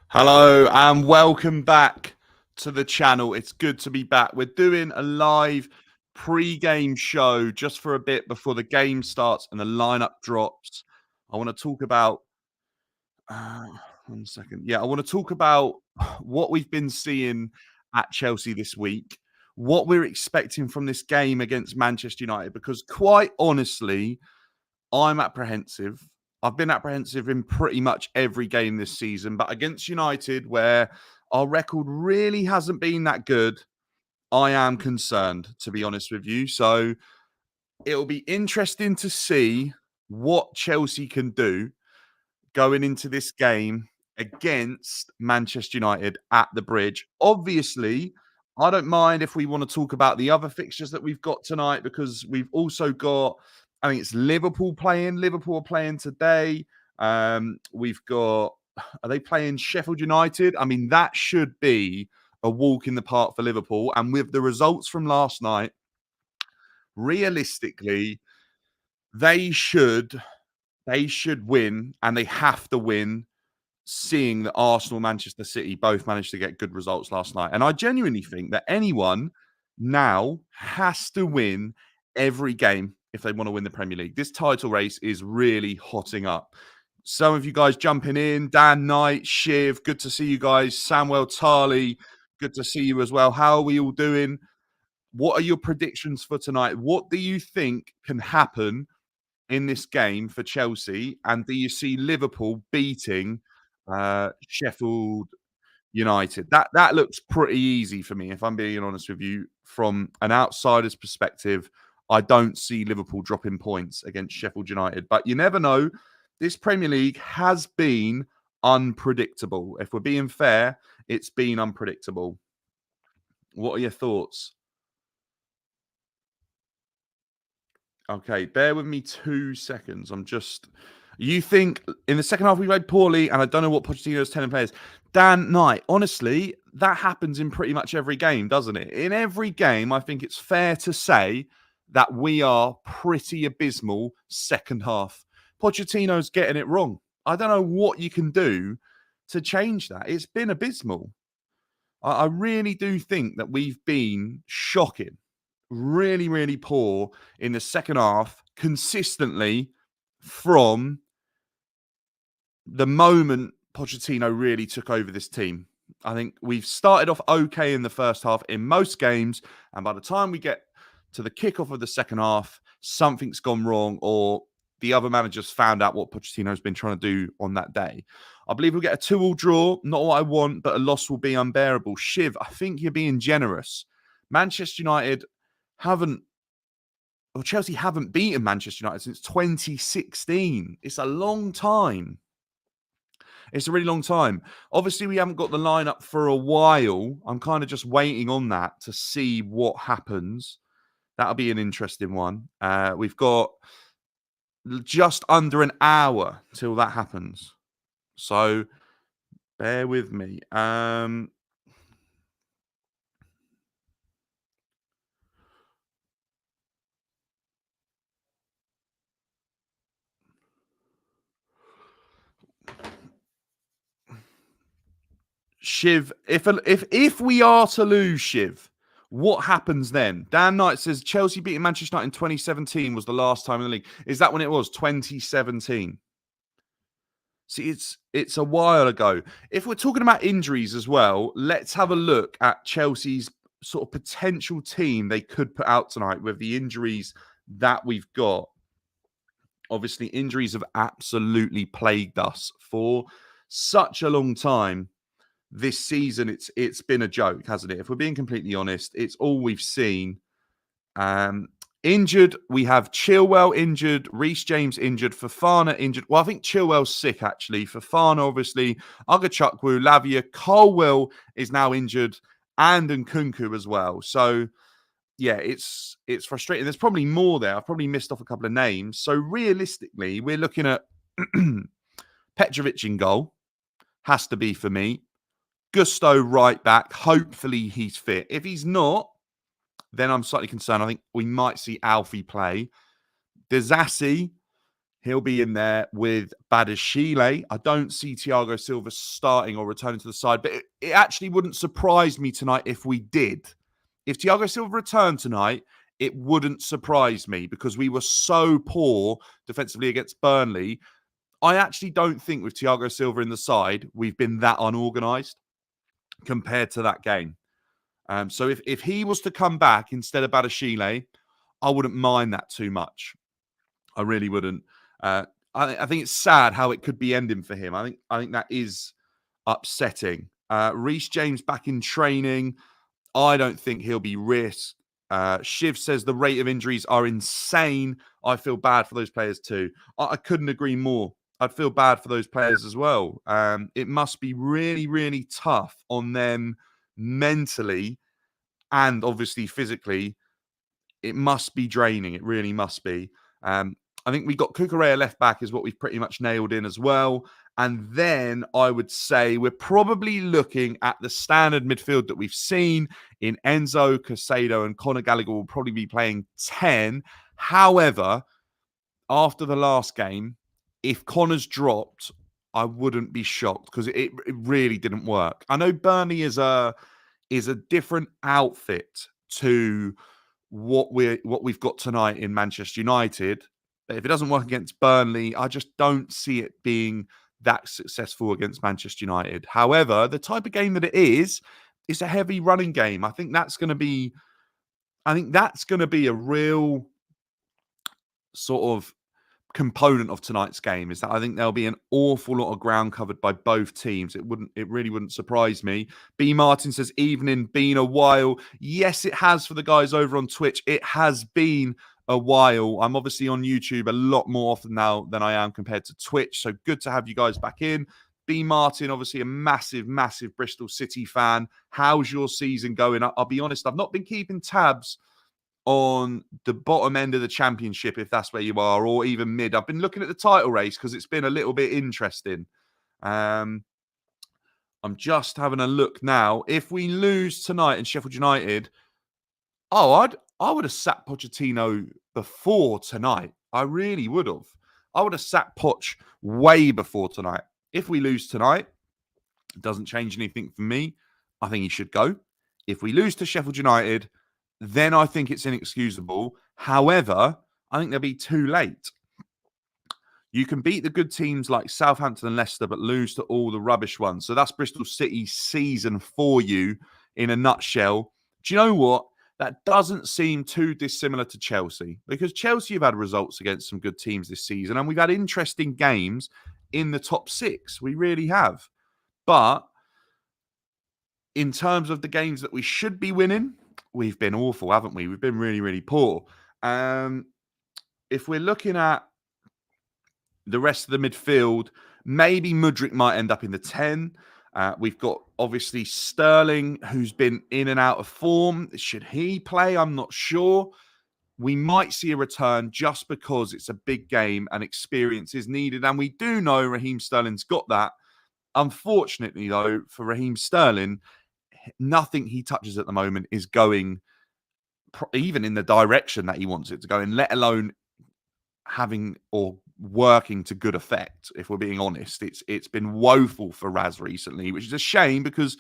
Hello and welcome back to the channel. It's good to be back. We're doing a live pre-game show just for a bit before the game starts and the lineup drops. I want to talk about uh, one second. Yeah, I want to talk about what we've been seeing at Chelsea this week, what we're expecting from this game against Manchester United, because quite honestly, I'm apprehensive. I've been apprehensive in pretty much every game this season, but against United, where our record really hasn't been that good, I am concerned, to be honest with you. So it'll be interesting to see what Chelsea can do going into this game against Manchester United at the Bridge. Obviously, I don't mind if we want to talk about the other fixtures that we've got tonight because we've also got, I think it's Liverpool playing. Liverpool are playing today. We've got, are they playing Sheffield United? I mean, that should be a walk in the park for Liverpool. And with the results from last night, realistically, they should they should win and they have to win, seeing that Arsenal, Manchester City both managed to get good results last night. And I genuinely think that anyone now has to win every game if they want to win the Premier League. This title race is really hotting up. Some of you guys jumping in, Dan Knight, Shiv, good to see you guys. Samuel Tarley, good to see you as well. How are we all doing? What are your predictions for tonight? What do you think can happen in this game for Chelsea? And do you see Liverpool beating Sheffield United? That looks pretty easy for me, if I'm being honest with you. From an outsider's perspective, I don't see Liverpool dropping points against Sheffield United. But you never know. This Premier League has been unpredictable. If we're being fair, it's been unpredictable. What are your thoughts? Okay, bear with me 2 seconds. You think in the second half we played poorly, and I don't know what Pochettino's telling players. Dan Knight, honestly, that happens in pretty much every game, doesn't it? In every game, I think it's fair to say that we are pretty abysmal second half. Pochettino's getting it wrong. I don't know what you can do to change that. It's been abysmal. I really do think that we've been shocking, really, really poor in the second half consistently from the moment Pochettino really took over this team. I think we've started off okay in the first half in most games, and by the time we get to the kickoff of the second half, something's gone wrong, or the other managers found out what Pochettino's been trying to do on that day. I believe we'll get a 2-2 draw. Not what I want, but a loss will be unbearable. Shiv, I think you're being generous. Manchester United haven't, or Chelsea haven't beaten Manchester United since 2016. It's a long time. It's a really long time. Obviously, we haven't got the lineup for a while. I'm kind of just waiting on that to see what happens. That'll be an interesting one. We've got just under an hour till that happens. So bear with me. Shiv, if we are to lose, Shiv, what happens then? Dan Knight says Chelsea beating Manchester United in 2017 was the last time in the league. Is that when it was? 2017. See, it's a while ago. If we're talking about injuries as well, let's have a look at Chelsea's sort of potential team they could put out tonight with the injuries that we've got. Obviously, injuries have absolutely plagued us for such a long time. This season, it's been a joke, hasn't it? If we're being completely honest, it's all we've seen. Injured, we have Chilwell injured, Reece James injured, Fofana injured. Well, I think Chilwell's sick, actually. Fofana, obviously, Agachukwu, Lavia, Colwell is now injured, and Nkunku as well. So, yeah, it's frustrating. There's probably more there. I've probably missed off a couple of names. So, realistically, we're looking at Petrovic in goal. Has to be for me. Gusto right back. Hopefully, he's fit. If he's not, then I'm slightly concerned. I think we might see Alfie play. Disassi, He'll be in there with Badashile. I don't see Thiago Silva starting or returning to the side, but it actually wouldn't surprise me tonight if we did. If Thiago Silva returned tonight, it wouldn't surprise me because we were so poor defensively against Burnley. I actually don't think with Thiago Silva in the side, we've been that unorganised compared to that game. So if he was to come back instead of Badashile, I wouldn't mind that too much. I really wouldn't. I think it's sad how it could be ending for him. I think that is upsetting. Reece James back in training. I don't think he'll be risked. Shiv says the rate of injuries are insane. I feel bad for those players too. I couldn't agree more. I'd feel bad for those players as well. It must be really, really tough on them mentally and obviously physically. It must be draining. It really must be. I think we got Cucurella left back is what we've pretty much nailed in as well. And then I would say we're probably looking at the standard midfield that we've seen in Enzo, Casado, and Conor Gallagher will probably be playing 10. However, after the last game, if Connor's dropped, I wouldn't be shocked because it really didn't work. I know Burnley is a different outfit to what we've got tonight in Manchester United. But if it doesn't work against Burnley, I just don't see it being that successful against Manchester United. However, the type of game that it is a heavy running game. I think that's going to be a real sort of component of tonight's game is that I think there'll be an awful lot of ground covered by both teams. It really wouldn't surprise me. B Martin says evening been a while. Yes, it has for the guys over on Twitch. It has been a while. I'm obviously on YouTube a lot more often now than I am compared to Twitch. So good to have you guys back in. B Martin, obviously a massive, massive Bristol City fan. How's your season going? I'll be honest, I've not been keeping tabs on the bottom end of the championship, if that's where you are, or even mid. I've been looking at the title race because it's been a little bit interesting. I'm just having a look now. If we lose tonight in Sheffield United, I would have sacked Pochettino before tonight. I really would have. I would have sacked Poch way before tonight. If we lose tonight, it doesn't change anything for me. I think he should go. If we lose to Sheffield United, then I think it's inexcusable. However, I think they'll be too late. You can beat the good teams like Southampton and Leicester, but lose to all the rubbish ones. So that's Bristol City's season for you in a nutshell. Do you know what? That doesn't seem too dissimilar to Chelsea because Chelsea have had results against some good teams this season and we've had interesting games in the top 6. We really have. But in terms of the games that we should be winning, we've been awful, haven't we? We've been really, really poor. If we're looking at the rest of the midfield, maybe Mudryk might end up in the 10. We've got, obviously, Sterling, who's been in and out of form. Should he play? I'm not sure. We might see a return just because it's a big game and experience is needed. And we do know Raheem Sterling's got that. Unfortunately, though, for Raheem Sterling, nothing he touches at the moment is going even in the direction that he wants it to go in, let alone having or working to good effect. If we're being honest, it's been woeful for Raz recently, which is a shame because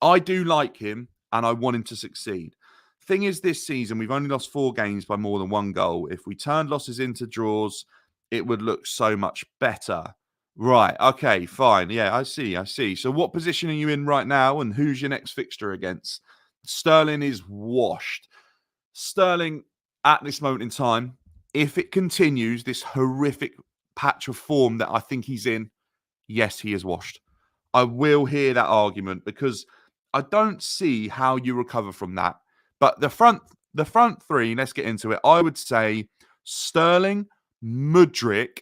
I do like him and I want him to succeed. Thing is, this season we've only lost 4 games by more than 1 goal. If we turned losses into draws, it would look so much better. Right. Okay, fine. Yeah, I see. So what position are you in right now and who's your next fixture against? Sterling is washed. Sterling, at this moment in time, if it continues this horrific patch of form that I think he's in, yes, he is washed. I will hear that argument because I don't see how you recover from that. But the front 3, let's get into it. I would say Sterling, Mudryk.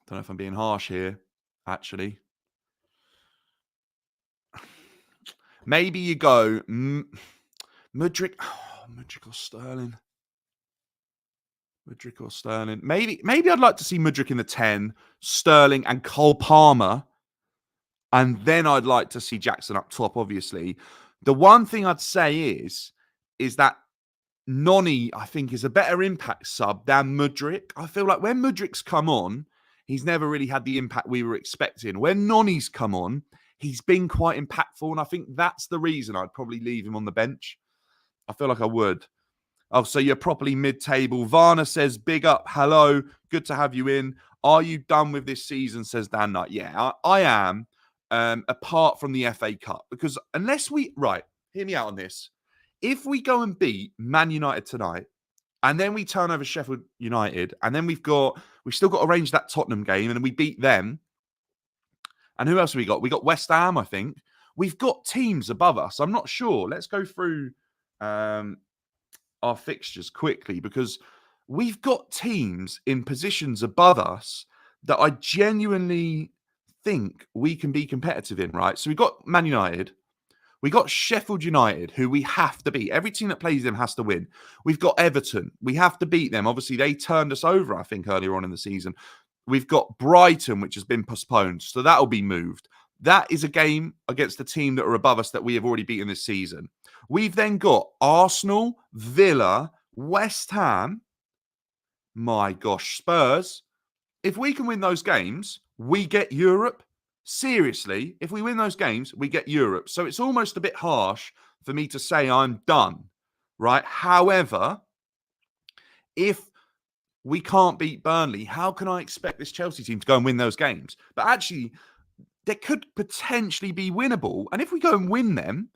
Don't know if I'm being harsh here, actually. Maybe you go Mudryk. Mudryk or Sterling. Mudryk or Sterling. Maybe I'd like to see Mudryk in the 10, Sterling and Cole Palmer. And then I'd like to see Jackson up top, obviously. The one thing I'd say is that Noni, I think, is a better impact sub than Mudryk. I feel like when Mudryk's come on, he's never really had the impact we were expecting. When Noni's come on, he's been quite impactful, and I think that's the reason I'd probably leave him on the bench. I feel like I would. Oh, so you're properly mid-table. Varna says, big up, hello, good to have you in. Are you done with this season, says Dan Knight. Yeah, I am, apart from the FA Cup. Because unless right, hear me out on this. If we go and beat Man United tonight, and then we turn over Sheffield United, and then we've still got to arrange that Tottenham game, and we beat them. And who else have we got? We got West Ham, I think. We've got teams above us. I'm not sure. Let's go through our fixtures quickly, because we've got teams in positions above us that I genuinely think we can be competitive in, right? So we've got Man United. We got Sheffield United, who we have to beat. Every team that plays them has to win. We've got Everton. We have to beat them. Obviously, they turned us over, I think, earlier on in the season. We've got Brighton, which has been postponed. So that'll be moved. That is a game against the team that are above us that we have already beaten this season. We've then got Arsenal, Villa, West Ham, my gosh, Spurs. If we can win those games, we get Europe. Seriously, if we win those games, we get Europe. So it's almost a bit harsh for me to say I'm done, right? However, if we can't beat Burnley, how can I expect this Chelsea team to go and win those games? But actually, they could potentially be winnable. And if we go and win them,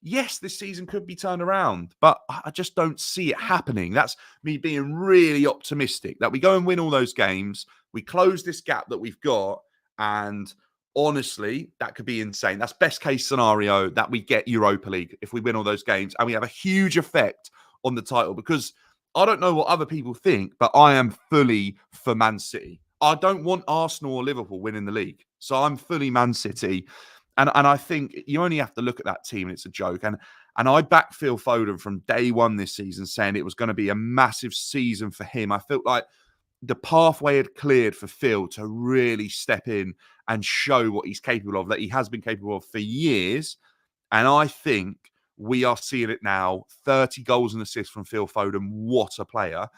yes, this season could be turned around, but I just don't see it happening. That's me being really optimistic that we go and win all those games, we close this gap that we've got, and honestly, that could be insane. That's best case scenario, that we get Europa League if we win all those games, and we have a huge effect on the title, because I don't know what other people think, but I am fully for Man City. I don't want Arsenal or Liverpool winning the league. So I'm fully Man City. And I think you only have to look at that team and it's a joke. And I backed Phil Foden from day one this season, saying it was going to be a massive season for him. I felt like the pathway had cleared for Phil to really step in and show what he's capable of, that he has been capable of for years. And I think we are seeing it now. 30 goals and assists from Phil Foden. What a player.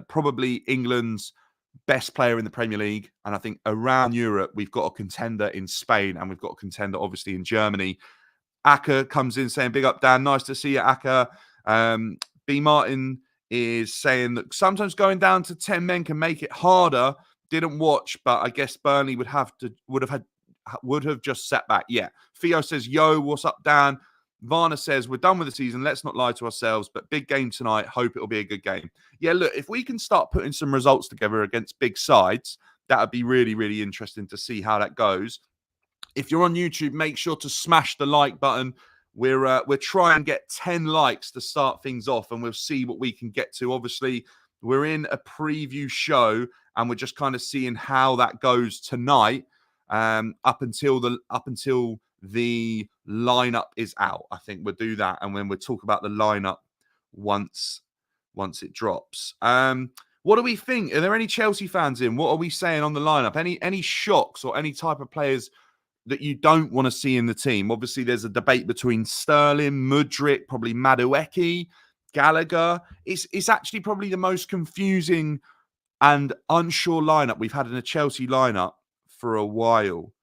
Probably England's best player in the Premier League. And I think around Europe, we've got a contender in Spain, and we've got a contender, obviously, in Germany. Aka comes in saying, big up, Dan. Nice to see you, Aka. B. Martin is saying that sometimes going down to 10 men can make it harder. Didn't watch, but I guess Burnley would have just sat back. Yeah. Theo says, yo, what's up, Dan? Varna says, we're done with the season. Let's not lie to ourselves, but big game tonight. Hope it'll be a good game. Yeah, look, if we can start putting some results together against big sides, that would be really, really interesting to see how that goes. If you're on YouTube, make sure to smash the like button. We're trying to get 10 likes to start things off, and we'll see what we can get to. Obviously, we're in a preview show, and we're just kind of seeing how that goes tonight, up until the lineup is out. I think we'll do that, and when we'll talk about the lineup once it drops. What do we think? Are there any Chelsea fans in? What are we saying on the lineup? Any shocks or any type of players that you don't want to see in the team? Obviously, there's a debate between Sterling, Mudryk, probably Madueke, Gallagher. It's actually probably the most confusing and unsure lineup we've had in a Chelsea lineup for a while.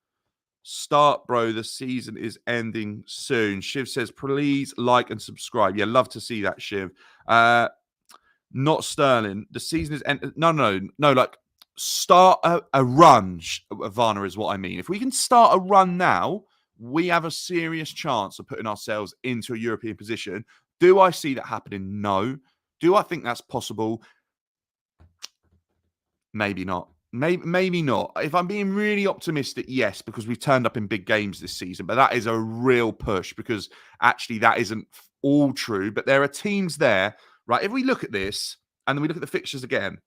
Start, bro. The season is ending soon. Shiv says, please like and subscribe. Yeah, love to see that, Shiv. Not Sterling. The season is ending. No. Like, start a run, Varna, is what I mean. If we can start a run now, we have a serious chance of putting ourselves into a European position. Do I see that happening? No. Do I think that's possible? Maybe not. Maybe not. If I'm being really optimistic, yes, because we've turned up in big games this season. But that is a real push, because actually that isn't all true. But there are teams there, right? If we look at this and then we look at the fixtures again,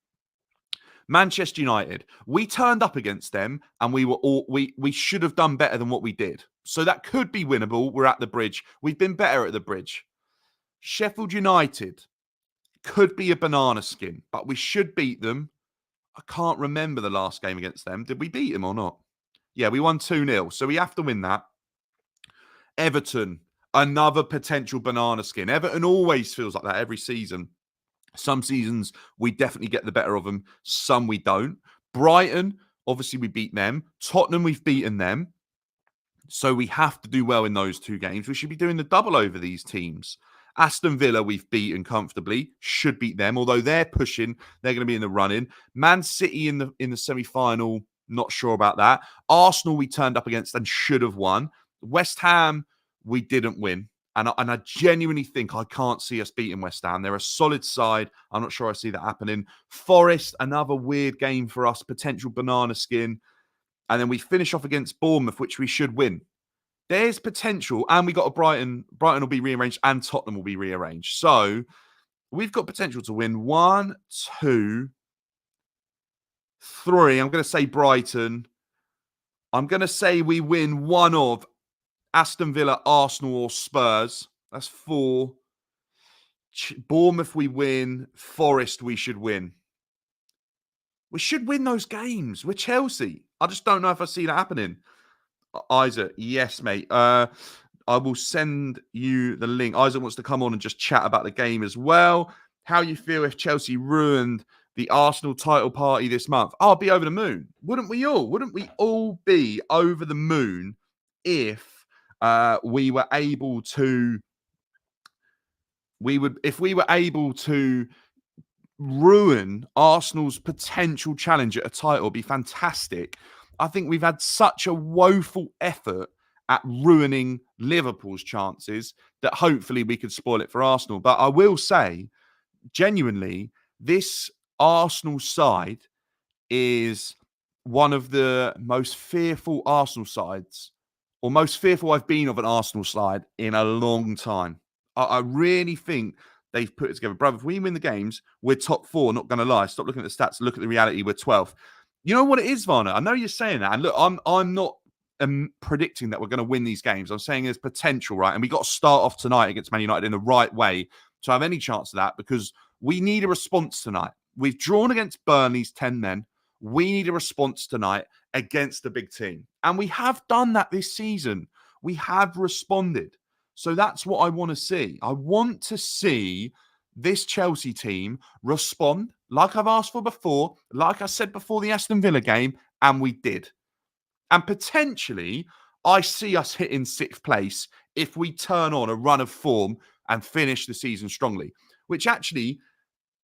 Manchester United, we turned up against them and we should have done better than what we did. So that could be winnable. We're at the bridge. We've been better at the bridge. Sheffield United could be a banana skin, but we should beat them. I can't remember the last game against them. Did we beat them or not? Yeah, we won 2-0. So we have to win that. Everton. Another potential banana skin. Everton always feels like that every season. Some seasons we definitely get the better of them. Some we don't. Brighton, obviously we beat them. Tottenham, we've beaten them. So we have to do well in those 2 games. We should be doing the double over these teams. Aston Villa, we've beaten comfortably. Should beat them, although they're pushing. They're going to be in the running. Man City in the semi-final, not sure about that. Arsenal, we turned up against and should have won. West Ham, we didn't win. And I genuinely think I can't see us beating West Ham. They're a solid side. I'm not sure I see that happening. Forest, another weird game for us. Potential banana skin. And then we finish off against Bournemouth, which we should win. There's potential. And we got a Brighton. Brighton will be rearranged and Tottenham will be rearranged. So we've got potential to win 1, 2, 3. I'm going to say Brighton. I'm going to say we win one of Aston Villa, Arsenal, or Spurs. That's 4. Bournemouth, we win. Forest, we should win. We should win those games. We're Chelsea. I just don't know if I see that happening. Isaac, yes, mate. I will send you the link. Isaac wants to come on and just chat about the game as well. How you feel if Chelsea ruined the Arsenal title party this month? I'll be over the moon. Wouldn't we all? Wouldn't we all be over the moon if we were able to? If we were able to ruin Arsenal's potential challenge at a title, it'd be fantastic. I think we've had such a woeful effort at ruining Liverpool's chances that hopefully we could spoil it for Arsenal. But I will say, genuinely, this Arsenal side is one of the most fearful Arsenal sides, or most fearful I've been of an Arsenal side in a long time. I really think they've put it together. Brother, if we win the games, we're top 4, not going to lie. Stop looking at the stats, look at the reality, we're 12th. You know what it is, Varner? I know you're saying that. And look, I'm not predicting that we're going to win these games. I'm saying there's potential, right? And we got to start off tonight against Man United in the right way to have any chance of that, because we need a response tonight. We've drawn against Burnley's 10 men. We need a response tonight against a big team. And we have done that this season. We have responded. So that's what I want to see. I want to see this Chelsea team respond like I've asked for before, like I said before the Aston Villa game, and we did. And potentially, I see us hitting 6th place if we turn on a run of form and finish the season strongly, which actually,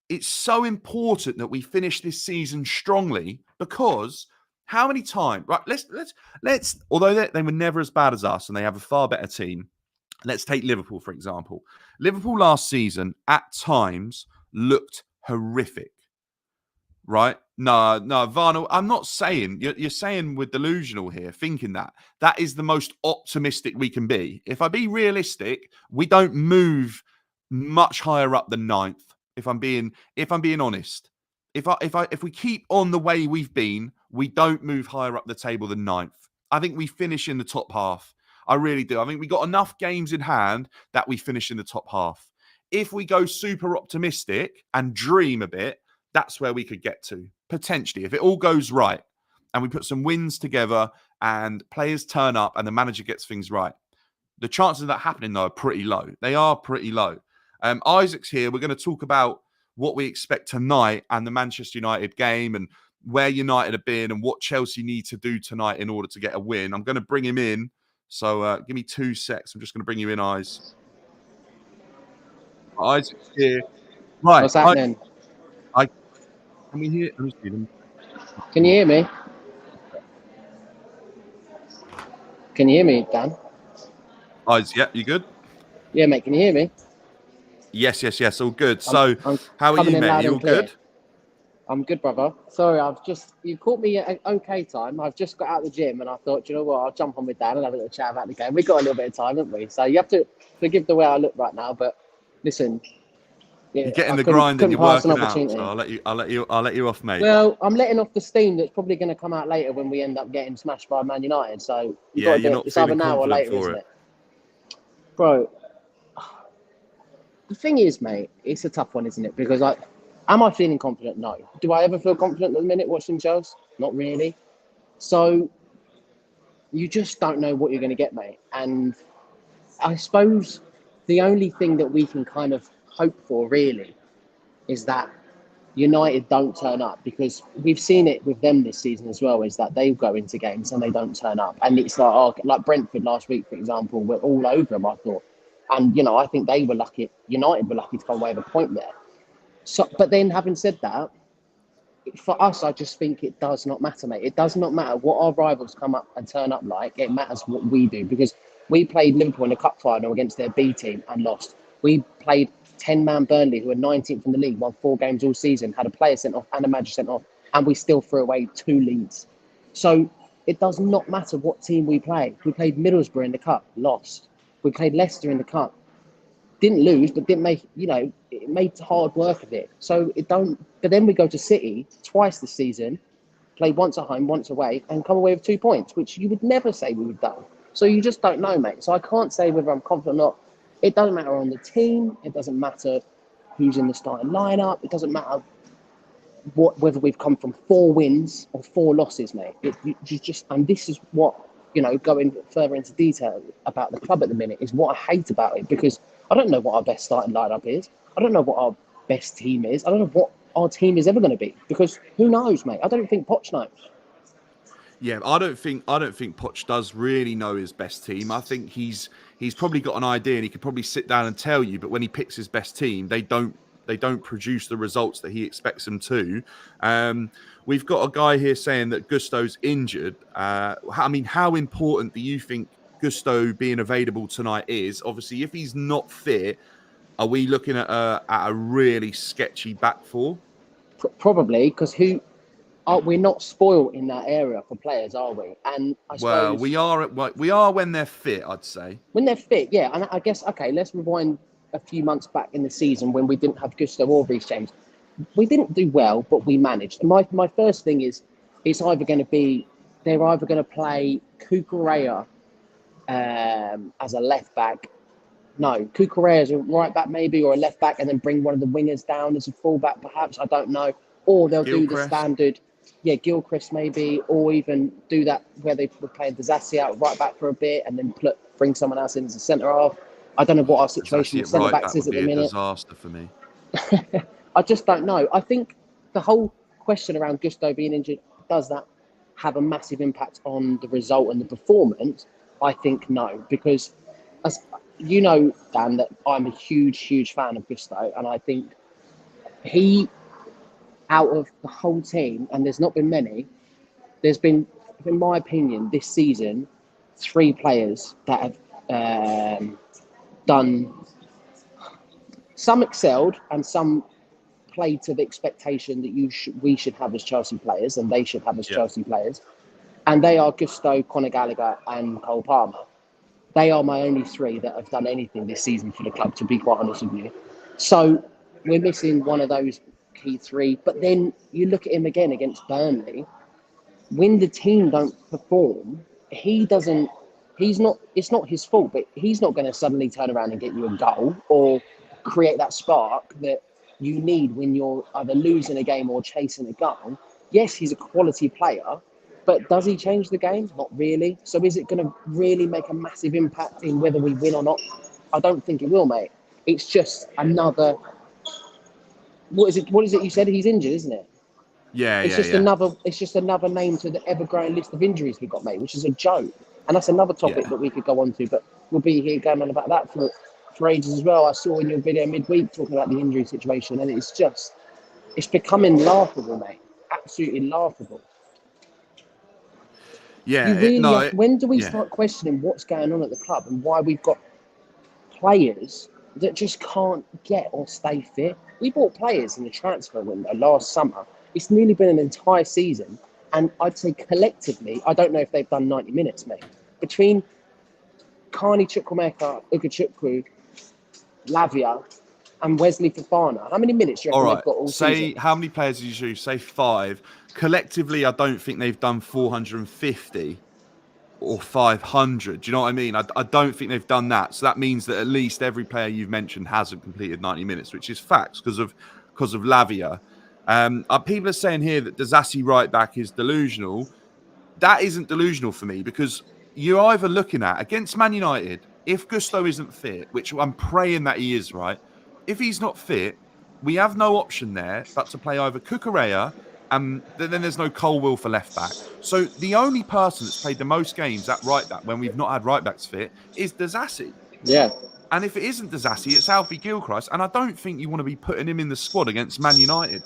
it's so important that we finish this season strongly, because how many times, right, let's although they were never as bad as us and they have a far better team. Let's take Liverpool, for example. Liverpool last season at times looked horrific, right? No, Varno, I'm not saying, you're saying we're delusional here, thinking that. That is the most optimistic we can be. If I be realistic, we don't move much higher up than 9th, if I'm being honest. If we keep on the way we've been, we don't move higher up the table than 9th. I think we finish in the top half. I really do. I think we got enough games in hand that we finish in the top half. If we go super optimistic and dream a bit, that's where we could get to, potentially. If it all goes right and we put some wins together and players turn up and the manager gets things right. The chances of that happening, though, are pretty low. They are pretty low. Isaac's here. We're going to talk about what we expect tonight and the Manchester United game and where United have been and what Chelsea need to do tonight in order to get a win. I'm going to bring him in. So give me 2 secs. I'm just going to bring you in, Isaac's here. Right. What's happening? Can we hear? Let me see them. Can you hear me? Can you hear me, Dan? Yeah, you good? Yeah, mate. Can you hear me? Yes. All good. So, how are you, mate? You all good? I'm good, brother. Sorry, you caught me at an okay time. I've just got out of the gym and I thought, you know what, I'll jump on with Dan and have a little chat about the game. We've got a little bit of time, haven't we? So you have to forgive the way I look right now, but listen. Yeah, you're getting the grind and you're working out. So I'll let you off, mate. Well, I'm letting off the steam that's probably going to come out later when we end up getting smashed by Man United. So you're not it's either now or later, isn't it? Bro, the thing is, mate, it's a tough one, isn't it? Because am I feeling confident? No. Do I ever feel confident at the minute watching shows? Not really. So you just don't know what you're going to get, mate. And I suppose the only thing that we can kind of hope for really is that United don't turn up, because we've seen it with them this season as well, is that they go into games and they don't turn up. And it's like, oh, like Brentford last week, for example, we're all over them, I thought. And, I think they were lucky, United were lucky to come away with a point there. So, but then having said that, for us, I just think it does not matter, mate. It does not matter what our rivals come up and turn up like. It matters what we do, because we played Liverpool in a cup final against their B team and lost. We played 10-man Burnley, who were 19th in the league, won 4 games all season, had a player sent off and a manager sent off, and we still threw away 2 leads. So it does not matter what team we play. We played Middlesbrough in the cup, lost. We played Leicester in the cup, didn't lose, but didn't make, it made hard work of it. So but then we go to City twice this season, play once at home, once away, and come away with 2 points, which you would never say we would have done. So you just don't know, mate. So I can't say whether I'm confident or not. It doesn't matter on the team. It doesn't matter who's in the starting lineup. It doesn't matter whether we've come from 4 wins or 4 losses, mate. And this is what, going further into detail about the club at the minute, is what I hate about it, because I don't know what our best starting lineup is. I don't know what our best team is. I don't know what our team is ever going to be, because who knows, mate? I don't think Poch knows. Yeah, I don't think Poch does really know his best team. I think he's probably got an idea and he could probably sit down and tell you, but when he picks his best team, they don't produce the results that he expects them to. We've got a guy here saying that Gusto's injured. How important do you think Gusto being available tonight is? Obviously, if he's not fit, are we looking at a really sketchy back four? Probably, because we're not spoiled in that area for players, are we? And I suppose we are when they're fit, I'd say. When they're fit, yeah. And I guess, okay, let's rewind a few months back in the season when we didn't have Gusto or Reece James. We didn't do well, but we managed. And my first thing is, they're either going to play Cucurella as a left back. No, Cucurella as a right back maybe, or a left back, and then bring one of the wingers down as a fullback perhaps. I don't know. Or they'll do the standard, Gilchrist maybe, or even do that where they were playing Disasi out right back for a bit and then bring someone else in as a centre half. I don't know what our situation with centre backs is at the minute. Disaster for me. I just don't know. I think the whole question around Gusto being injured, does that have a massive impact on the result and the performance? I think no, because as you know, Dan, that I'm a huge fan of Gusto, and I think he, out of the whole team, and there's not been many, there's been, in my opinion, this season, 3 players that have done, some excelled and some played to the expectation that we should have as Chelsea players and they should have as Chelsea players. And they are Gusto, Conor Gallagher and Cole Palmer. They are my only 3 that have done anything this season for the club, to be quite honest with you. So we're missing one of those key 3. But then you look at him again against Burnley. When the team don't perform, it's not his fault, but he's not going to suddenly turn around and get you a goal or create that spark that you need when you're either losing a game or chasing a goal. Yes, he's a quality player, but does he change the game? Not really. So is it going to really make a massive impact in whether we win or not? I don't think it will, mate. It's just another... What is it you said? He's injured, isn't it? It's just another name to the ever-growing list of injuries we've got, mate, which is a joke. And that's another topic that we could go on to, but we'll be here going on about that for ages as well. I saw in your video midweek talking about the injury situation, and it's becoming laughable, mate. Absolutely laughable. Yeah. When do we start questioning what's going on at the club and why we've got players that just can't get or stay fit? We bought players in the transfer window last summer. It's nearly been an entire season. And I'd say collectively, I don't know if they've done 90 minutes, mate. Between Carney Chukwuemeka, Ugochukwu, Lavia, and Wesley Fofana, how many minutes do you reckon they've got all season? How many players did you choose? Say 5. Collectively, I don't think they've done 450 or 500. Do you know what I mean? I don't think they've done that. So that means that at least every player you've mentioned hasn't completed 90 minutes, which is facts because of Lavia. People are saying here that Disasi right back is delusional. That isn't delusional for me, because you're either looking at, against Man United, if Gusto isn't fit, which I'm praying that he is, right? If he's not fit, we have no option there but to play either Cucurella and then there's no Colwill for left back. So the only person that's played the most games at right back when we've not had right backs fit is Disasi. Yeah. And if it isn't Disasi, it's Alfie Gilchrist. And I don't think you want to be putting him in the squad against Man United.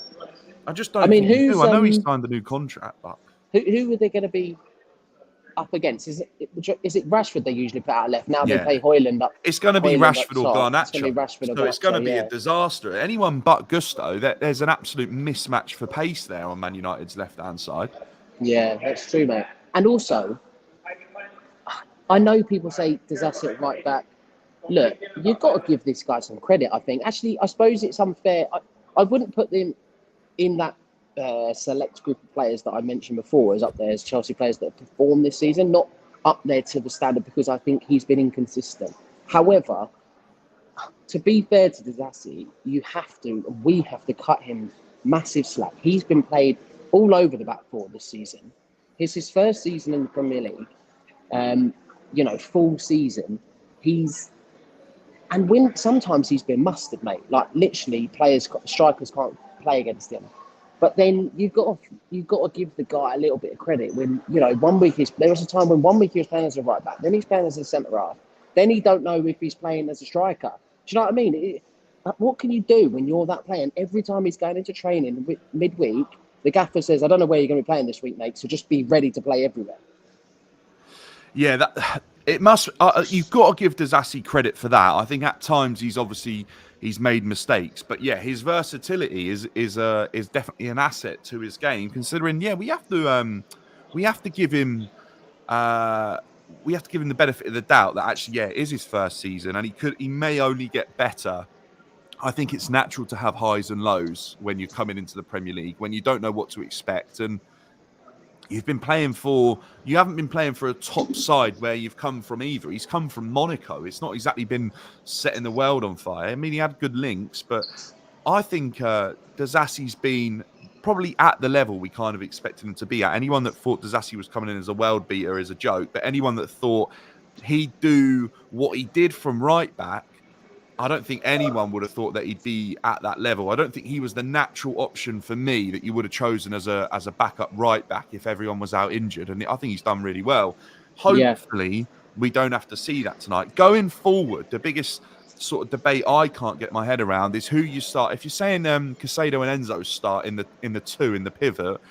I just don't think you do. I know he's signed a new contract, but who are they going to be up against? Is it Rashford they usually put out left? Now they play Højlund up. It's going to be Rashford or Garnacho. It's going to be Rashford or Garnacho, so it's going to be a disaster. Anyone but Gusto, there's an absolute mismatch for pace there on Man United's left-hand side. Yeah, that's true, mate. And also, I know people say Disasi at right back. Look, you've got to give this guy some credit, I think. Actually, I suppose it's unfair. I wouldn't put them in that select group of players that I mentioned before as up there as Chelsea players that have performed this season, not up there to the standard because I think he's been inconsistent. However, to be fair to Disasi, we have to cut him massive slack. He's been played all over the back four this season. It's his first season in the Premier League, full season. Sometimes he's been mustard, mate. Like literally, strikers can't play against him. But then you've got to give the guy a little bit of credit. When there was a time when 1 week he was playing as a right back, then he's playing as a centre half, then he don't know if he's playing as a striker. Do you know what I mean? What can you do when you're that player? And every time he's going into training midweek, the gaffer says, "I don't know where you're going to be playing this week, mate. So just be ready to play everywhere." Yeah, it must. You've got to give Disasi credit for that. I think at times he's made mistakes, but yeah, his versatility is definitely an asset to his game. Considering, we have to give him the benefit of the doubt that actually, it is his first season, and he may only get better. I think it's natural to have highs and lows when you're coming into the Premier League, when you don't know what to expect. And you haven't been playing for a top side where you've come from either. He's come from Monaco. It's not exactly been setting the world on fire. I mean, he had good links, but I think Disasi's been probably at the level we kind of expected him to be at. Anyone that thought Disasi was coming in as a world beater is a joke, but anyone that thought he'd do what he did from right back, I don't think anyone would have thought that he'd be at that level. I don't think he was the natural option for me that you would have chosen as a backup right back if everyone was out injured. And I think he's done really well. Hopefully, we don't have to see that tonight. Going forward, the biggest sort of debate I can't get my head around is who you start. If you're saying Caicedo and Enzo start in the pivot,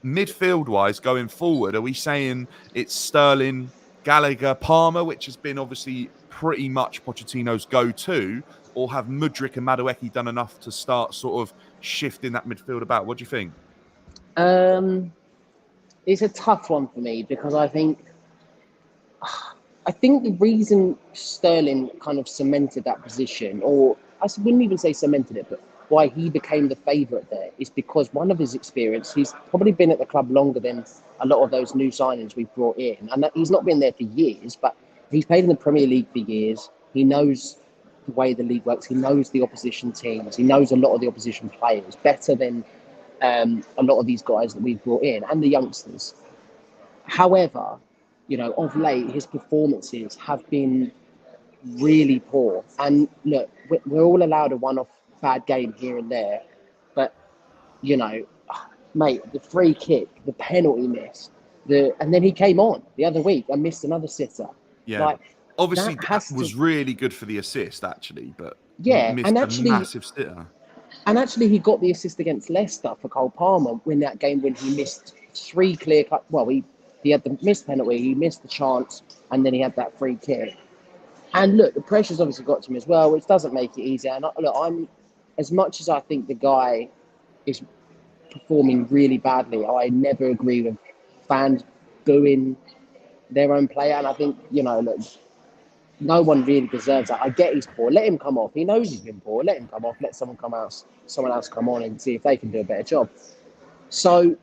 midfield-wise, going forward, are we saying it's Sterling, Gallagher, Palmer, which has been obviously pretty much Pochettino's go-to, or have Mudryk and Madueke done enough to start sort of shifting that midfield about? What do you think? It's a tough one for me because I think the reason Sterling kind of cemented that position, or I wouldn't even say cemented it, but why he became the favourite there is because one of his experience, he's probably been at the club longer than a lot of those new signings we've brought in. And he's not been there for years, but he's played in the Premier League for years. He knows the way the league works. He knows the opposition teams. He knows a lot of the opposition players better than a lot of these guys that we've brought in and the youngsters. However, of late, his performances have been really poor. And look, we're all allowed a one-off bad game here and there. But, mate, the free kick, the penalty miss, and then he came on the other week and missed another sitter. Yeah. Obviously, that was really good for the assist, actually. But missed a massive sitter. And actually, he got the assist against Leicester for Cole Palmer in that game when he missed 3 clear cut. Well, he had the missed penalty, he missed the chance, and then he had that free kick. And look, the pressure's obviously got to him as well, which doesn't make it easier. And I'm as much as I think the guy is performing really badly, I never agree with fans booing their own player. And I think, look, no one really deserves that. I get he's poor. Let him come off. He knows he's been poor. Let him come off. Let someone else come on and see if they can do a better job. So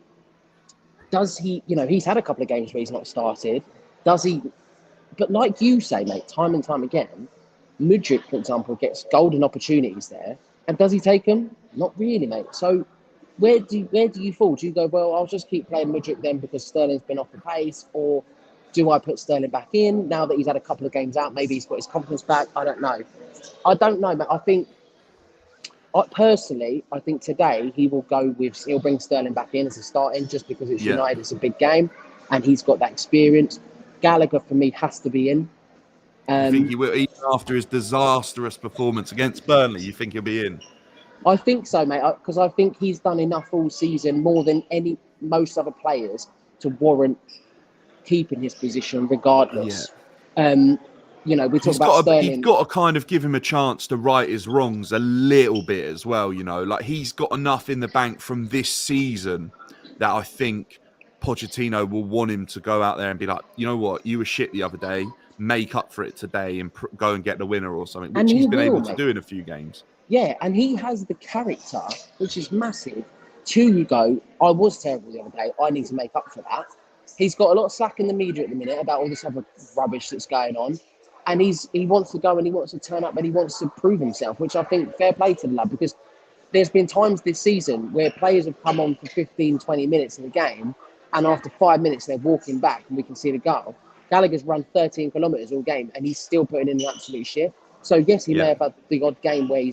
does he, he's had a couple of games where he's not started. Does he? But like you say, mate, time and time again, Mudryk, for example, gets golden opportunities there. And does he take them? Not really, mate. So where do you fall? Do you go, well, I'll just keep playing Mudryk then because Sterling's been off the pace? Or Do I put Sterling back in now that he's had a couple of games out? Maybe he's got his confidence back. I don't know. I don't know, mate. Personally, I think today he'll bring Sterling back in as a starting just because it's Yeah. United, it's a big game, and he's got that experience. Gallagher for me has to be in. You think he will, even after his disastrous performance against Burnley? You think he'll be in? I think so, mate, because I think he's done enough all season, more than most other players, to warrant keeping his position Yeah. regardless. We talk about He's Sterling. got to kind of give him a chance to right his wrongs a little bit as well. Like he's got enough in the bank from this season that I think Pochettino will want him to go out there and be like, you know what, you were shit the other day, make up for it today and go and get the winner or something, which And he's he been will, able to mate. do in a few games. Yeah, and he has the character, which is massive, to go, I was terrible the other day, I need to make up for that. He's got a lot of slack in the media at the minute about all this other rubbish that's going on. And he wants to go and he wants to turn up and he wants to prove himself, which I think fair play to the lad, because there's been times this season where players have come on for 15, 20 minutes in the game, and after 5 minutes they're walking back and we can see the goal. Gallagher's run 13 kilometres all game and he's still putting in an absolute shift. So yes, he may have had the odd game where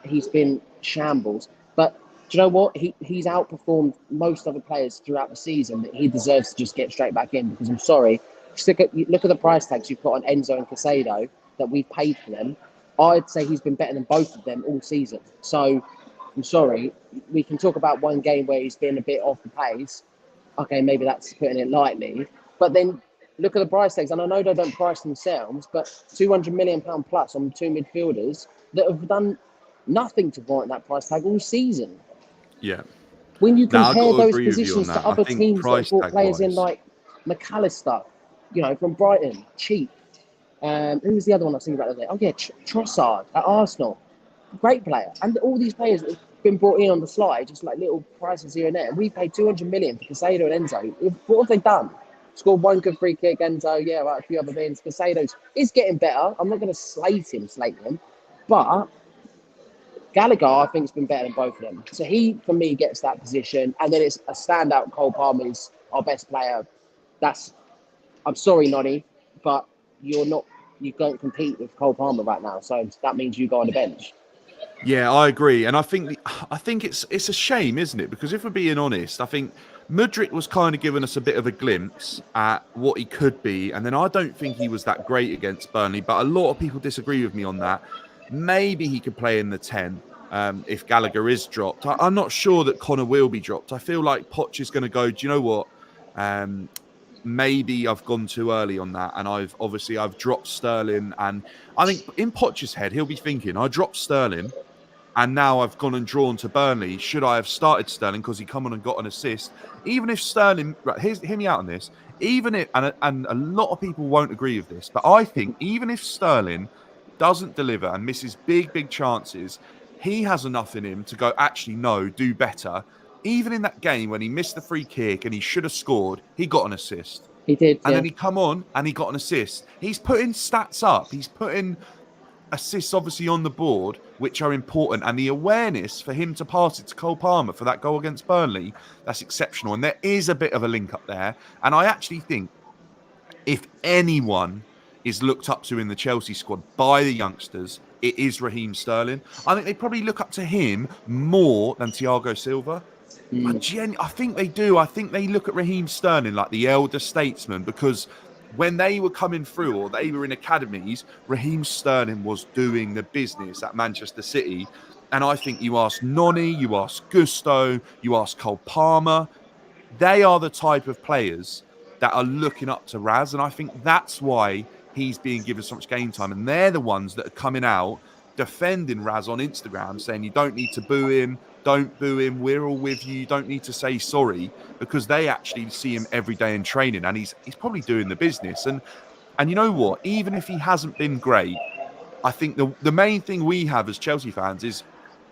he's been shambles, but do you know what? He's outperformed most other players throughout the season. That he deserves to just get straight back in, because I'm sorry, just look at the price tags you've put on Enzo and Casado that we've paid for them. I'd say he's been better than both of them all season. So I'm sorry, we can talk about one game where he's been a bit off the pace. Okay, maybe that's putting it lightly. But then look at the price tags. And I know they don't price themselves, but £200 million plus on two midfielders that have done nothing to warrant that price tag all season. Yeah. When you I've compare got to those agree with you on positions to that. I other think teams that have price brought tag players in wise, like McAllister, from Brighton, cheap. Who was the other one I was thinking about the other day? Oh, yeah, Trossard at Arsenal. Great player. And all these players that have been brought in on the fly, just like little prices here and there. We paid 200 million for Casado and Enzo. What have they done? Scored one good free kick, Enzo, yeah, right, a few other things. Casado's is getting better. I'm not going to slate him. But Gallagher, I think, has been better than both of them. So he, for me, gets that position. And then it's a standout. Cole Palmer is our best player. I'm sorry, Noddy, but you don't compete with Cole Palmer right now. So that means you go on the bench. yeah, I agree, and I think it's a shame, isn't it? Because if we're being honest, I think Mudryk was kind of giving us a bit of a glimpse at what he could be, and then I don't think he was that great against Burnley. But a lot of people disagree with me on that. Maybe he could play in the 10 if Gallagher is dropped. I'm not sure that Connor will be dropped. I feel like Poch is going to go, do you know what? Maybe I've gone too early on that, and I've dropped Sterling. And I think in Poch's head, he'll be thinking, I dropped Sterling, and now I've gone and drawn to Burnley. Should I have started Sterling because he come on and got an assist? Even if Sterling, right, hear me out on this. Even if, and a lot of people won't agree with this, but I think even if Sterling doesn't deliver and misses big chances, he has enough in him to go, actually, no, do better. Even in that game when he missed the free kick and he should have scored, he got an assist. He did, and then he come on and he got an assist. He's putting stats up. He's putting assists obviously on the board, which are important, and the awareness for him to pass it to Cole Palmer for that goal against Burnley, that's exceptional. And there is a bit of a link up there. And I actually think if anyone is looked up to in the Chelsea squad by the youngsters, it is Raheem Sterling. I think they probably look up to him more than Thiago Silva. I think they do. I think they look at Raheem Sterling like the elder statesman, because when they were coming through or they were in academies, Raheem Sterling was doing the business at Manchester City. And I think you ask Noni, you ask Gusto, you ask Cole Palmer, they are the type of players that are looking up to Raz. And I think that's why he's being given so much game time. And they're the ones that are coming out defending Raz on Instagram, saying you don't need to boo him, don't boo him, we're all with you, you don't need to say sorry, because they actually see him every day in training, and he's probably doing the business. And you know what? Even if he hasn't been great, I think the main thing we have as Chelsea fans is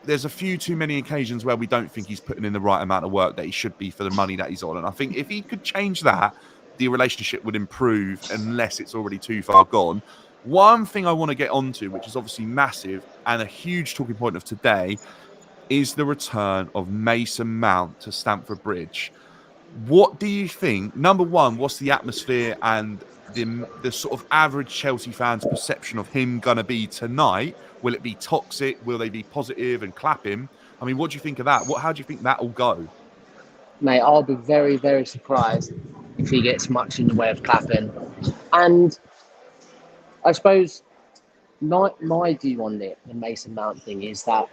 there's a few too many occasions where we don't think he's putting in the right amount of work that he should be for the money that he's on. And I think if he could change that, the relationship would improve, unless it's already too far gone. One thing I want to get onto, which is obviously massive and a huge talking point of today, is the return of Mason Mount to Stamford Bridge. What do you think? Number one, what's the atmosphere and the sort of average Chelsea fans' perception of him gonna be tonight? Will it be toxic? Will they be positive and clap him? I mean, what do you think of that? How do you think that will go? Mate, I'll be very, very surprised if he gets much in the way of clapping. And I suppose my view on the Mason Mount thing is that,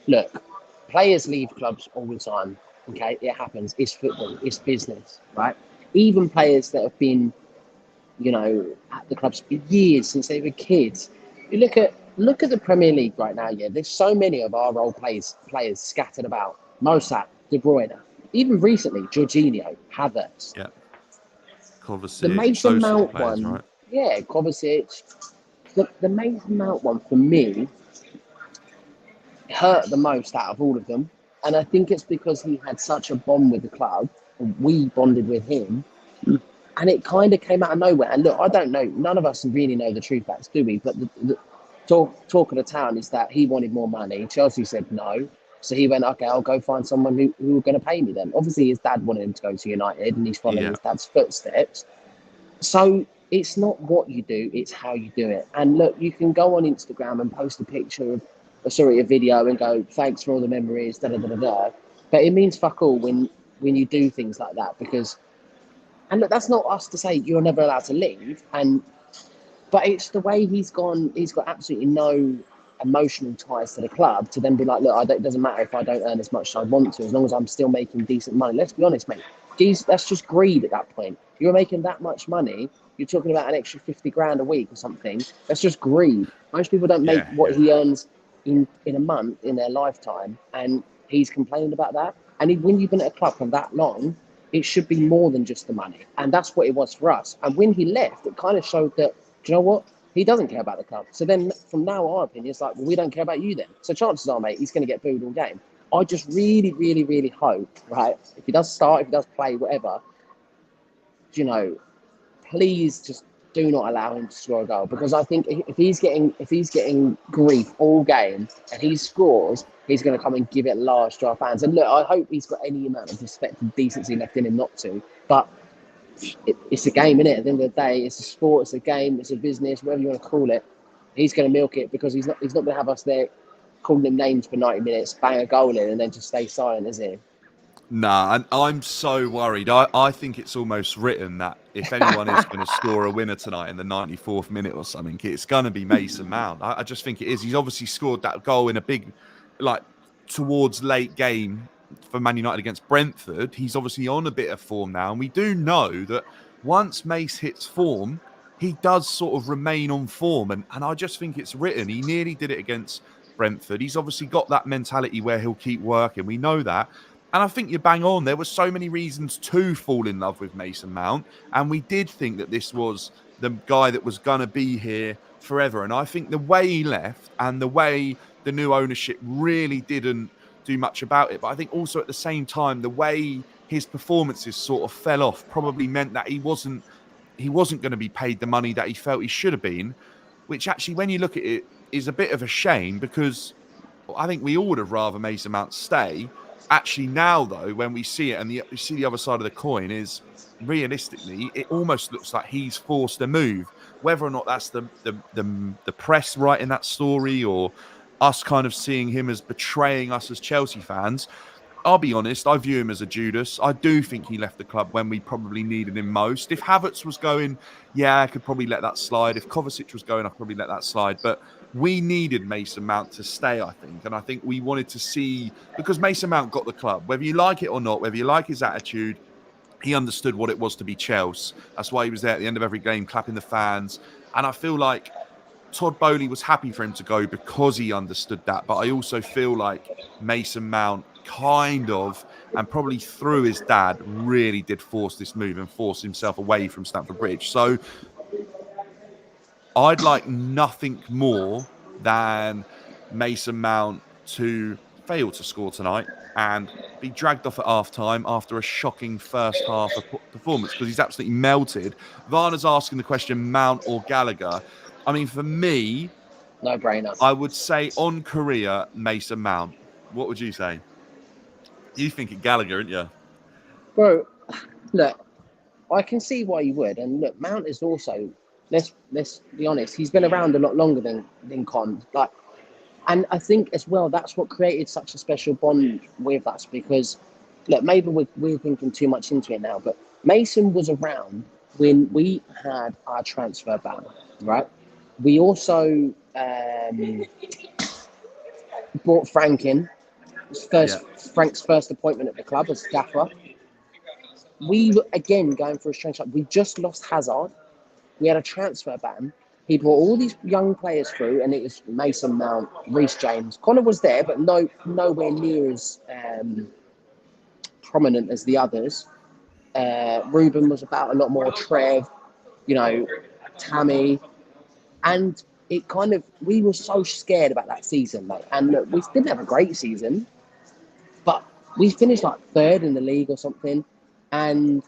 look, players leave clubs all the time. Okay, it happens. It's football. It's business, right? Even players that have been, at the clubs for years since they were kids. You look at the Premier League right now. Yeah, there's so many of our role players scattered about. Mosat, De Bruyne, even recently, Jorginho, Havertz. Yeah, The Kovacic, Mason those sort of Mount players, one, right? yeah, Kovacic. The Mason Mount one for me hurt the most out of all of them. And I think it's because he had such a bond with the club, and we bonded with him. And it kind of came out of nowhere. And look, I don't know, none of us really know the true facts, do we? But the talk of the town is that he wanted more money. Chelsea said no. So he went, okay, I'll go find someone who are going to pay me then. Obviously, his dad wanted him to go to United and he's following Yeah, his dad's footsteps. So it's not what you do, it's how you do it. And look, you can go on Instagram and post a picture of, a video and go, thanks for all the memories, da da da da da. But it means fuck all when you do things like that because, and look, that's not us to say you're never allowed to leave. But it's the way he's gone. He's got absolutely no emotional ties to the club to then be like, look, it doesn't matter if I don't earn as much as I want to, as long as I'm still making decent money. Let's be honest, mate. That's just greed at that point. You're making that much money. You're talking about an extra 50 grand a week or something. That's just greed. Most people don't make yeah, what yeah. he earns in a month in their lifetime, and he's complaining about that. And when you've been at a club for that long, it should be more than just the money, and that's what it was for us. And when he left, it kind of showed that, do you know what? He doesn't care about the club. So then from now, our opinion is like, well, we don't care about you then. So chances are, mate, he's going to get booed all game. I just really, really, really hope, right, if he does start, if he does play, whatever, please just do not allow him to score a goal, because I think if he's getting grief all game and he scores, he's going to come and give it large to our fans. And look, I hope he's got any amount of respect and decency left in him not to. But it's a game, innit? At the end of the day, it's a sport, it's a game, it's a business, whatever you want to call it. He's going to milk it because he's not going to have us there calling him names for 90 minutes, bang a goal in, and then just stay silent, is he? Nah, and I'm so worried. I think it's almost written that if anyone is going to score a winner tonight in the 94th minute or something, it's going to be Mason Mount. I just think it is. He's obviously scored that goal in a big, like, towards late game for Man United against Brentford. He's obviously on a bit of form now. And we do know that once Mace hits form, he does sort of remain on form. And I just think it's written. He nearly did it against Brentford. He's obviously got that mentality where he'll keep working. We know that. And I think you're bang on. There were so many reasons to fall in love with Mason Mount. And we did think that this was the guy that was going to be here forever. And I think the way he left and the way the new ownership really didn't do much about it. But I think also at the same time, the way his performances sort of fell off probably meant that he wasn't going to be paid the money that he felt he should have been, which actually, when you look at it, is a bit of a shame because I think we all would have rather Mason Mount stay. Actually, now though, when we see it and you see the other side of the coin, is realistically, it almost looks like he's forced a move. Whether or not that's the press writing that story or us kind of seeing him as betraying us as Chelsea fans, I'll be honest, I view him as a Judas. I do think he left the club when we probably needed him most. If Havertz was going, yeah, I could probably let that slide. If Kovacic was going, I'd probably let that slide. But we needed Mason Mount to stay, I think. And I think we wanted to see, because Mason Mount got the club, whether you like it or not, whether you like his attitude, he understood what it was to be Chelsea. That's why he was there at the end of every game, clapping the fans. And I feel like Todd Bowley was happy for him to go because he understood that. But I also feel like Mason Mount kind of, and probably through his dad, really did force this move and force himself away from Stamford Bridge. So I'd like nothing more than Mason Mount to fail to score tonight and be dragged off at half-time after a shocking first half of performance because he's absolutely melted. Varna's asking the question, Mount or Gallagher? I mean, for me, No brainer. I would say on career, Mason Mount. What would you say? You think it Gallagher, aren't you? Bro, look, I can see why you would. And look, Mount is also, let's be honest, he's been around a lot longer than Con. Like, and I think as well that's what created such a special bond with us because, look, maybe we're thinking too much into it now, but Mason was around when we had our transfer ban, right? We also brought Frank in. Yeah. Frank's first appointment at the club as gaffer. We were again going for a strange time. We just lost Hazard. We had a transfer ban. He brought all these young players through, and it was Mason Mount, Reece James. Connor was there, but nowhere near as prominent as the others. Ruben was about a lot more. Trev, Tammy, and it kind of we were so scared about that season, mate. And look, we didn't have a great season, but we finished like third in the league or something, and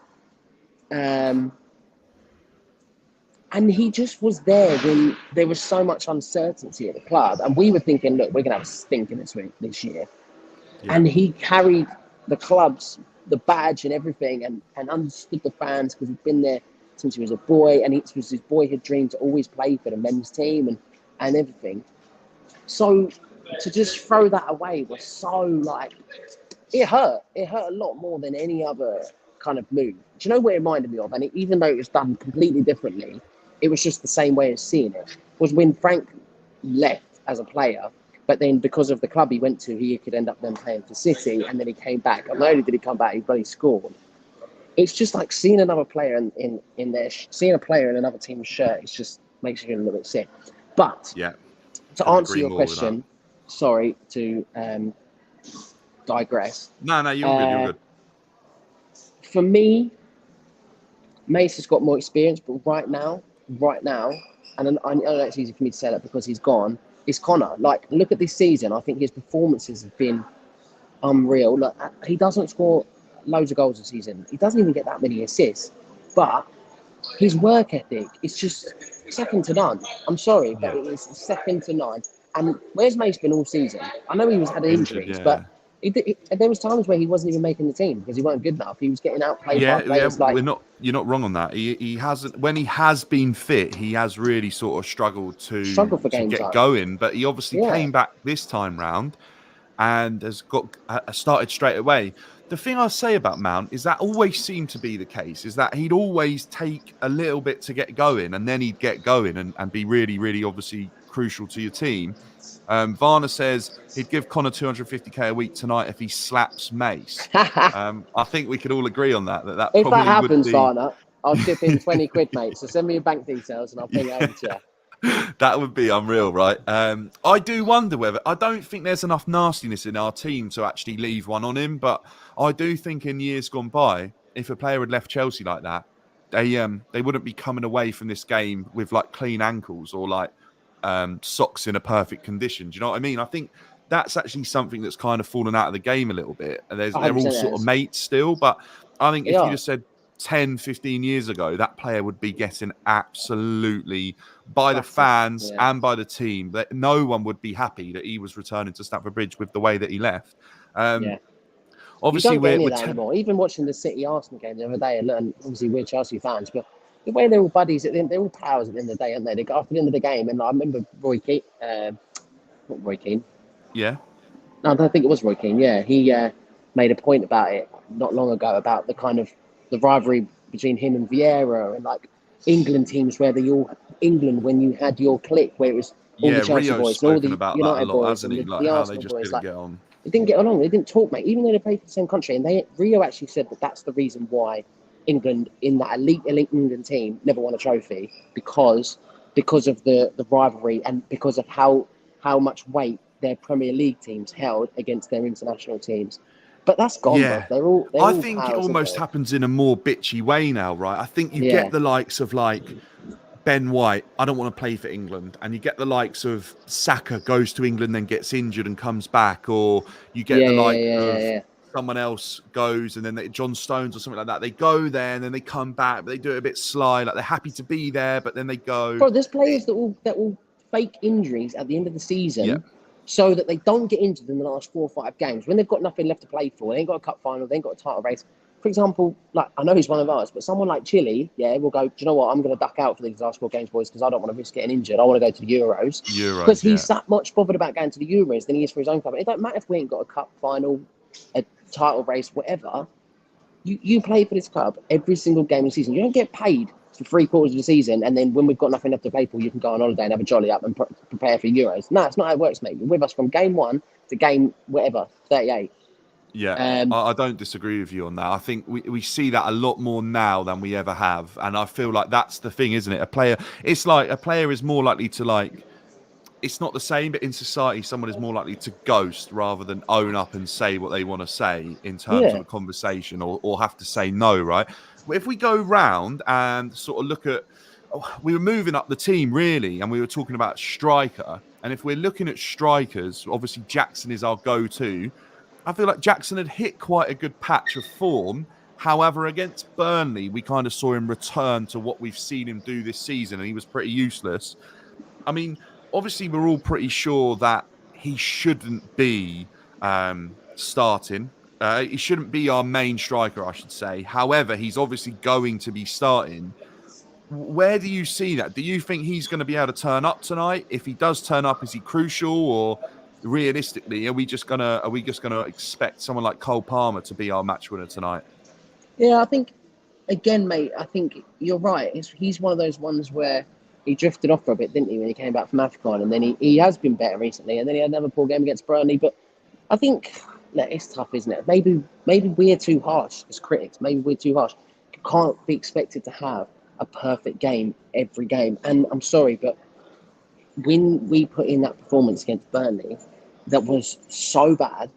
he just was there when there was so much uncertainty at the club, and we were thinking, look, we're gonna have a stinker this year, Yeah. and he carried the club's the badge and everything, and understood the fans because he'd been there since he was a boy, and it was his boyhood dream to always play for the men's team and everything. So to just throw that away was so like it hurt. It hurt a lot more than any other kind of move. Do you know what it reminded me of? And even though it was done completely differently, it was just the same way as seeing it. Was when Frank left as a player, but then because of the club he went to, he could end up then playing for City, and then he came back. And not only did he come back, he bloody scored. It's just like seeing another player seeing a player in another team's shirt. It just makes you feel a little bit sick. But Yeah. to answer your question, sorry to digress. No, you're good. You're good. For me, Mace has got more experience, but right now, and I know it's easy for me to say that because he's gone, it's Connor. Like, look at this season. I think his performances have been unreal. Look, he doesn't score loads of goals a season. He doesn't even get that many assists. But his work ethic is just second to none. I'm sorry, but it is second to none. And where's Mace been all season? I know he had injuries, but there was times where he wasn't even making the team because he weren't good enough. He was getting outplayed by players like. You're not wrong on that. He hasn't. When he has been fit, he has really sort of struggled to get going. But he obviously came back this time round and has started straight away. The thing I say about Mount is that always seemed to be the case, is that he'd always take a little bit to get going, and then he'd get going and be really, really obviously crucial to your team. Varner says he'd give Connor 250k a week tonight if he slaps Mace. I think we could all agree on that. If that happens, Varner, I'll chip in 20 quid, mate. So send me your bank details and I'll ping it over to you. That would be unreal, right? I do wonder whether I don't think there's enough nastiness in our team to actually leave one on him, but I do think in years gone by, if a player had left Chelsea like that, they wouldn't be coming away from this game with like clean ankles or like socks in a perfect condition. Do you know what I mean? I think that's actually something that's kind of fallen out of the game a little bit. They're all sort of mates still, but I think if you just said 10, 15 years ago, that player would be getting absolutely by the fans and by the team. That no one would be happy that he was returning to Stamford Bridge with the way that he left. Obviously, you don't get any of that anymore. Even watching the City Arsenal game the other day, and obviously we're Chelsea fans, but the way they're all buddies, they're all pals at the end of the day, aren't they? They got after the end of the game, and I remember Roy Keane. Not Roy Keane. Yeah. No, I don't think it was Roy Keane. Yeah, he made a point about it not long ago about the kind of the rivalry between him and Vieira, and like England teams where England when you had your clique where it was all the Chelsea boys and all the United boys and the Arsenal boys. Like, they didn't get along. They didn't talk, mate. Even though they played for the same country, and Rio actually said that that's the reason why England in that elite England team never won a trophy because of the rivalry and because of how much weight their Premier League teams held against their international teams. But that's gone, bro. I think it almost happens in a more bitchy way now, right? I think you get the likes of like Ben White, I don't want to play for England. And you get the likes of Saka goes to England, then gets injured and comes back. Or you get of someone else goes and then John Stones or something like that. They go there and then they come back, but they do it a bit sly. Like they're happy to be there, but then they go. Bro, there's players that will fake injuries at the end of the season so that they don't get injured in the last 4 or 5 games. When they've got nothing left to play for, they ain't got a cup final, they ain't got a title race. for example, like I know he's one of ours, but someone like Chile, yeah, will go, do you know what? I'm going to duck out for these last 4 games, boys, because I don't want to risk getting injured. I want to go to the Euros. Because Euros, he's yeah. that much bothered about going to the Euros than he is for his own club. It don't matter if we ain't got a cup final, a title race, whatever. You play for this club every single game of the season. You don't get paid for 3 quarters of the season, and then when we've got nothing left to play for, you can go on holiday and have a jolly up and prepare for Euros. No, it's not how it works, mate. You're with us from game 1 to game whatever, 38. Yeah, I don't disagree with you on that. I think we see that a lot more now than we ever have. And I feel like that's the thing, isn't it? It's like a player is more likely to like, it's not the same, but in society, someone is more likely to ghost rather than own up and say what they want to say in terms of a conversation or have to say no, right? If we go round and sort of look at, we were moving up the team really, and we were talking about striker. And if we're looking at strikers, obviously Jackson is our go-to. I feel like Jackson had hit quite a good patch of form. However, against Burnley, we kind of saw him return to what we've seen him do this season, and he was pretty useless. I mean, obviously, we're all pretty sure that he shouldn't be starting. He shouldn't be our main striker, I should say. However, he's obviously going to be starting. Where do you see that? Do you think he's going to be able to turn up tonight? If he does turn up, is he crucial, or realistically, are we just gonna expect someone like Cole Palmer to be our match winner tonight? Yeah, I think again, mate. I think you're right. He's one of those ones where he drifted off for a bit, didn't he, when he came back from AFCON, and then he has been better recently, and then he had another poor game against Burnley. But I think it's tough, isn't it? Maybe we're too harsh as critics. Maybe we're too harsh. You can't be expected to have a perfect game every game. And I'm sorry, but when we put in that performance against Burnley, that was so bad.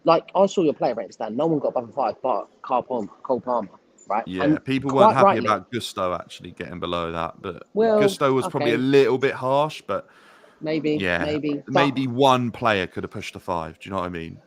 Like I saw your player rating, Stan. No one got above a 5, but Cole Palmer, right? Yeah, and people weren't happy rightly about Gusto actually getting below that, but well, Gusto was probably a little bit harsh. But maybe, maybe one player could have pushed a 5. Do you know what I mean?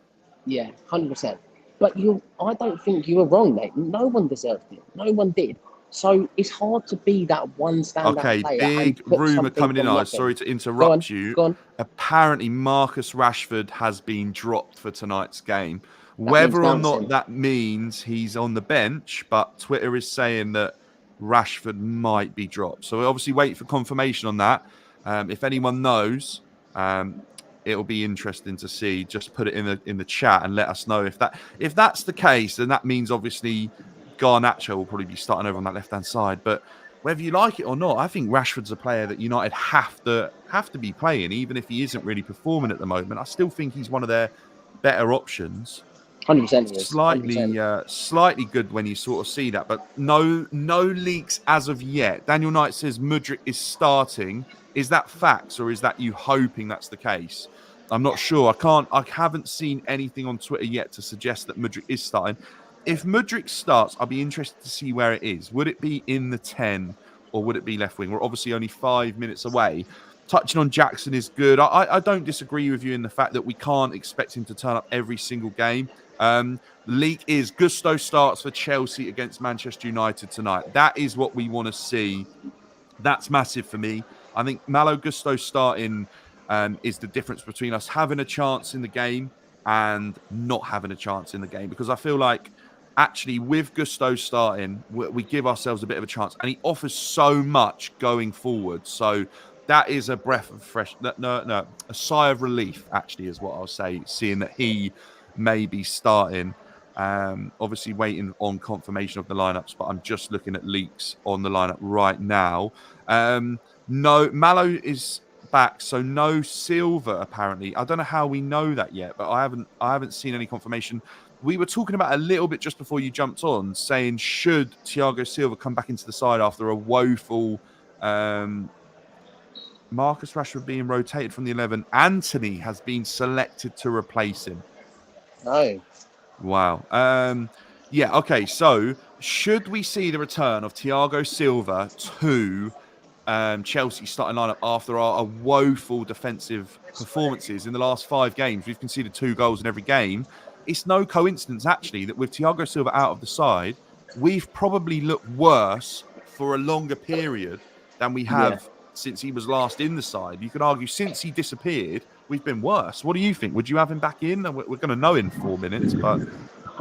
Yeah, 100%. But I don't think you were wrong, mate. No one deserved it. No one did. So it's hard to be that one standout player. Big rumour coming in. Sorry to interrupt you. Go on. Apparently, Marcus Rashford has been dropped for tonight's game. Whether or not that means he's on the bench, but Twitter is saying that Rashford might be dropped. So we obviously wait for confirmation on that. If anyone knows, it'll be interesting to see. Just put it in the chat and let us know if that's the case. Then that means obviously Garnacho will probably be starting over on that left-hand side. But whether you like it or not, I think Rashford's a player that United have to be playing, even if he isn't really performing at the moment. I still think he's one of their better options. 100%. Slightly good when you sort of see that, but no leaks as of yet. Daniel Knight says Mudryk is starting. Is that facts, or is that you hoping that's the case? I'm not sure. I haven't seen anything on Twitter yet to suggest that Mudryk is starting. If Mudryk starts, I'll be interested to see where it is. Would it be in the 10 or would it be left wing? We're obviously only 5 minutes away. Touching on Jackson is good. I don't disagree with you in the fact that we can't expect him to turn up every single game. The leak is Gusto starts for Chelsea against Manchester United tonight. That is what we want to see. That's massive for me. I think Malo Gusto starting is the difference between us having a chance in the game and not having a chance in the game, because I feel like actually with Gusto starting, we give ourselves a bit of a chance, and he offers so much going forward. So that is a breath of fresh, a sigh of relief, actually, is what I'll say, seeing that he may be starting. Obviously waiting on confirmation of the lineups, but I'm just looking at leaks on the lineup right now. No, Malo is back, so no Silva apparently. I don't know how we know that yet, but I haven't seen any confirmation. We were talking about a little bit just before you jumped on, saying should Thiago Silva come back into the side after a woeful Marcus Rashford being rotated from the 11. Anthony has been selected to replace him. No. Wow. Yeah, okay. So should we see the return of Thiago Silva to Chelsea starting lineup after our woeful defensive performances in the last 5 games? We've conceded 2 goals in every game. It's no coincidence, actually, that with Thiago Silva out of the side, we've probably looked worse for a longer period than we have since he was last in the side. You could argue since he disappeared, we've been worse. What do you think? Would you have him back in? We're going to know in 4 minutes, but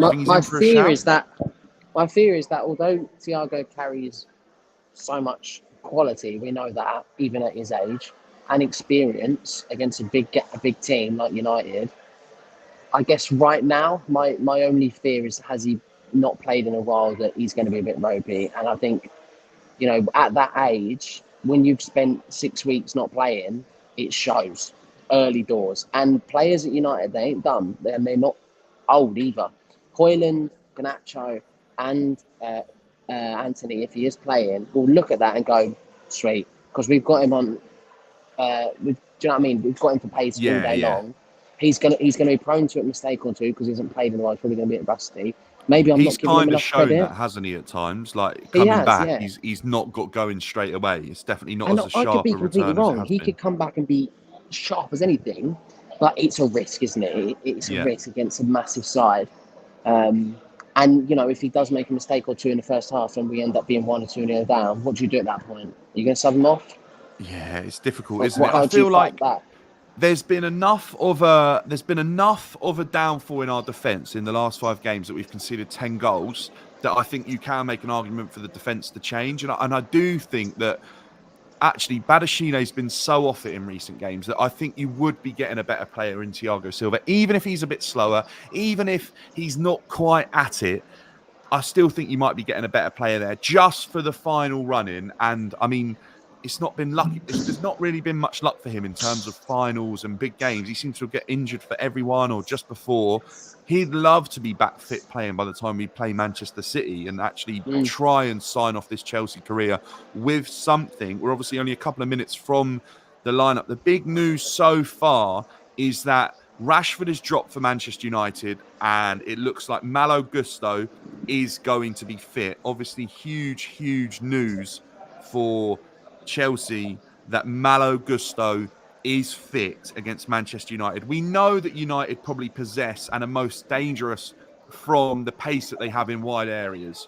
I think he's in for a shout. My fear is that although Thiago carries so much quality, we know that even at his age and experience against a big team like United. I guess right now, my only fear is has he not played in a while that he's going to be a bit ropey. And I think, at that age, when you've spent 6 weeks not playing, it shows early doors. And players at United, they ain't dumb. They're not old either. Hoyland, Ganacho, and Anthony, if he is playing, will look at that and go, sweet, because we've got him on. Do you know what I mean? We've got him for pace all day long. He's gonna be prone to a mistake or two because he hasn't played in a while. He's probably gonna be a bit rusty. Maybe I'm He's not giving him kind of enough shown credit. that, hasn't he? At times, like He coming has, back, yeah. he's not got going straight away. It's definitely not And as a I could sharp be a completely return as it wrong. has He been. could come back and be sharp as anything, but it's a risk, isn't it? It's a Yeah. risk against a massive side. And if he does make a mistake or two in the first half and we end up being 1 or 2-0 down, what do you do at that point? Are you going to sub him off? Yeah, it's difficult, Or isn't it? how I do you feel fight like that? there's been enough of a downfall in our defence in the last 5 games that we've conceded 10 goals that I think you can make an argument for the defence to change. And I do think that actually Badashine's been so off it in recent games that I think you would be getting a better player in Thiago Silva, even if he's a bit slower, even if he's not quite at it. I still think you might be getting a better player there just for the final run-in. And I mean, it's not been lucky. There's not really been much luck for him in terms of finals and big games. He seems to get injured for everyone or just before. He'd love to be back fit playing by the time we play Manchester City and actually try and sign off this Chelsea career with something. We're obviously only a couple of minutes from the lineup. The big news so far is that Rashford is dropped for Manchester United and it looks like Malo Gusto is going to be fit. Obviously, huge news for Chelsea that Malo Gusto is fit against Manchester United. We know that United probably possess and are most dangerous from the pace that they have in wide areas.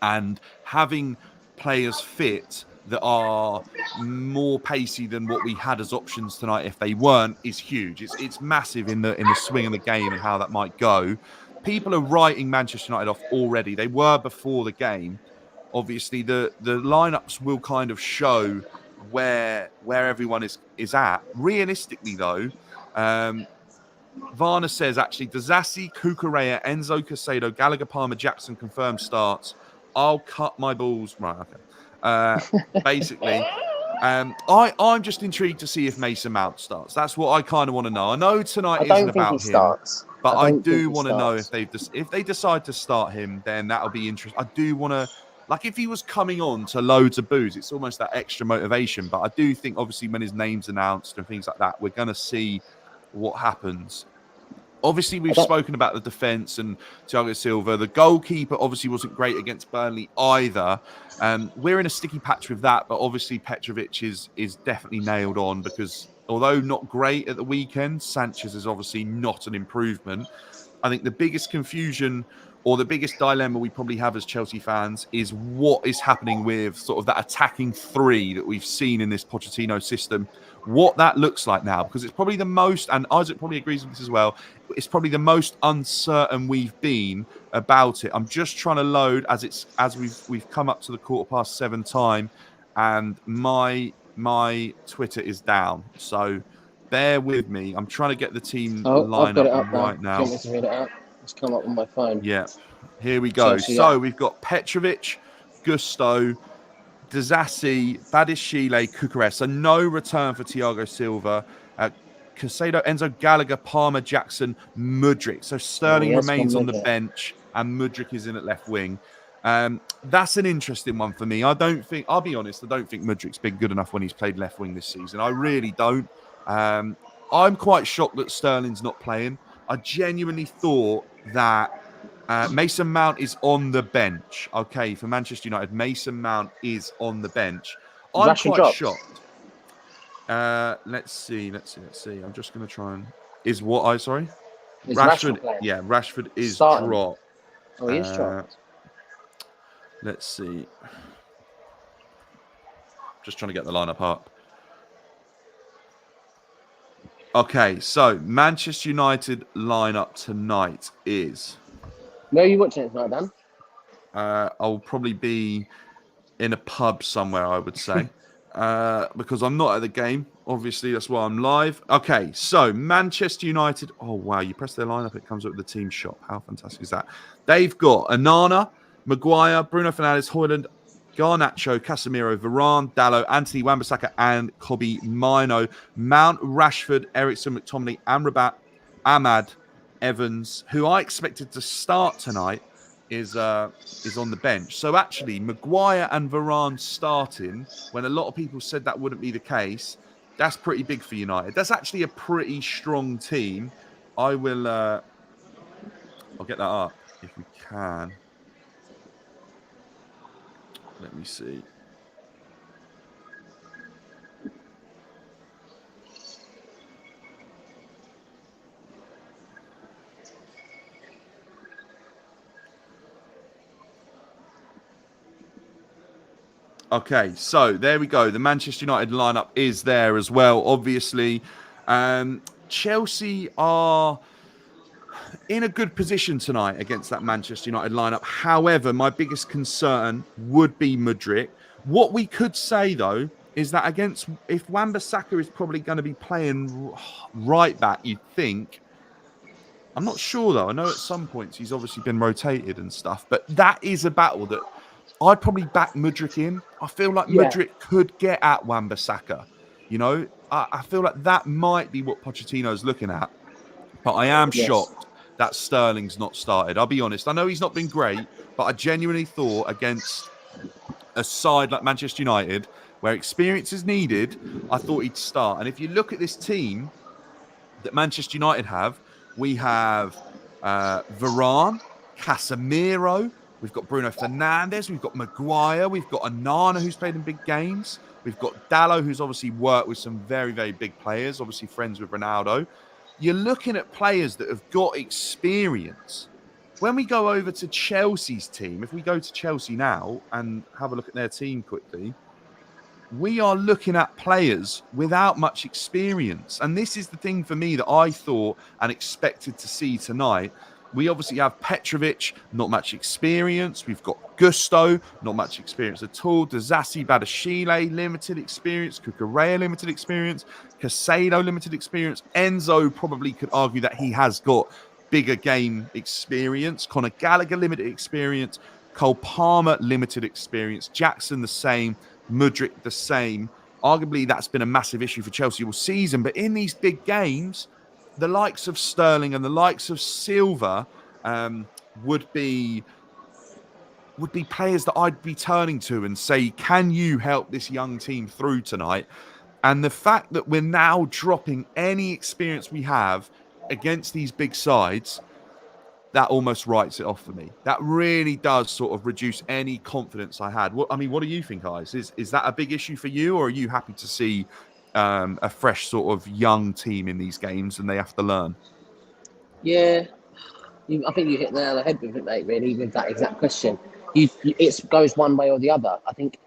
And having players fit that are more pacey than what we had as options tonight if they weren't is huge. It's massive in the swing of the game and how that might go. People are writing Manchester United off already. They were before the game. Obviously, the lineups will kind of show where everyone is at. Realistically, though, Varna says actually Dazassi, Cucurella, Enzo Casado, Gallagher, Palmer, Jackson confirmed starts. I'll cut my balls. Right, okay. Basically, I'm just intrigued to see if Mason Mount starts. That's what I kind of want to know. I know tonight isn't about him, but I do want to know if they decide to start him, then that'll be interesting. I do want to, like, if he was coming on to loads of boos, it's almost that extra motivation. But I do think, obviously, when his name's announced and things like that, we're going to see what happens. Obviously, we've spoken about the defence and Thiago Silva. The goalkeeper obviously wasn't great against Burnley either. We're in a sticky patch with that, but obviously Petrovic is definitely nailed on because although not great at the weekend, Sanchez is obviously not an improvement. I think the biggest confusion or the biggest dilemma we probably have as Chelsea fans is what is happening with sort of that attacking three that we've seen in this Pochettino system, what that looks like now, because it's probably the most, and Isaac probably agrees with this as well, it's probably the most uncertain we've been about it. I'm just trying to load as we've come up to the 7:15 time, and my Twitter is down. So bear with me. I'm trying to get the team I've got lineup it up right now. Do you now. want me to read it out? It's come up on my phone. Yeah, here we go. Chelsea, So we've got Petrovic, Gusto, Dazassi, Badishile, Cucurella. So no return for Thiago Silva. Casado, Enzo, Gallagher, Palmer, Jackson, Mudryk. So Sterling remains on the bench and Mudryk is in at left wing. That's an interesting one for me. I'll be honest, I don't think Mudryk's been good enough when he's played left wing this season. I really don't. I'm quite shocked that Sterling's not playing. I genuinely thought that Mason Mount is on the bench. Okay, for Manchester United, Mason Mount is on the bench. I'm quite shocked. Let's see. I'm just going to try and... Is Rashford? Yeah, Rashford is dropped. Oh, he is dropped. Let's see. Just trying to get the lineup up. Okay, so Manchester United lineup tonight is Where are you watching it tonight, Dan? I'll probably be in a pub somewhere, I would say, because I'm not at the game. Obviously, that's why I'm live. Okay, so Manchester United. Oh, wow. You press their lineup, it comes up with the team shop. How fantastic is that? They've got Anana, Maguire, Bruno Fernandes, Højlund, Garnacho, Casemiro, Varane, Dallo, Anthony Wan-Bissaka, and Kobe Mino. Mount, Rashford, Ericsson, McTominay, Amrabat, Ahmad, Evans, who I expected to start tonight, is on the bench. So actually, Maguire and Varane starting when a lot of people said that wouldn't be the case. That's pretty big for United. That's actually a pretty strong team. I will. I'll get that up if we can. Let me see. Okay, so there we go. The Manchester United lineup is there as well, obviously. Chelsea are in a good position tonight against that Manchester United lineup. However, my biggest concern would be Mudryk. What we could say, though, is that if Wan-Bissaka is probably going to be playing right back, you'd think. I'm not sure, though. I know at some points he's obviously been rotated and stuff, but that is a battle that I'd probably back Mudryk in. I feel like Yeah. Mudryk could get at Wan-Bissaka. You know, I feel like that might be what Pochettino's looking at. But I am shocked that Sterling's not started. I'll be honest. I know he's not been great, but I genuinely thought against a side like Manchester United, where experience is needed, I thought he'd start. And if you look at this team that Manchester United have, we have Varane, Casemiro, we've got Bruno Fernandes, we've got Maguire, we've got Anana, who's played in big games. We've got Dallo, who's obviously worked with some very, very big players, obviously friends with Ronaldo. You're looking at players that have got experience. When we go over to Chelsea's team, if we go to Chelsea now and have a look at their team quickly, we are looking at players without much experience. And this is the thing for me that I thought and expected to see tonight. We obviously have Petrovic, not much experience. We've got Gusto, not much experience at all. Dazassi, Badashile, limited experience. Cucurella, limited experience. Casado, limited experience. Enzo probably could argue that he has got bigger game experience. Conor Gallagher, limited experience. Cole Palmer, limited experience. Jackson, the same. Mudryk, the same. Arguably, that's been a massive issue for Chelsea all season. But in these big games, the likes of Sterling and the likes of Silva would be players that I'd be turning to and say, can you help this young team through tonight? And the fact that we're now dropping any experience we have against these big sides, that almost writes it off for me. That really does sort of reduce any confidence I had. What do you think, guys? Is that a big issue for you, or are you happy to see a fresh sort of young team in these games and they have to learn? Yeah, I think you hit the nail on the head with it, mate. Really, with that exact question, it goes one way or the other. I think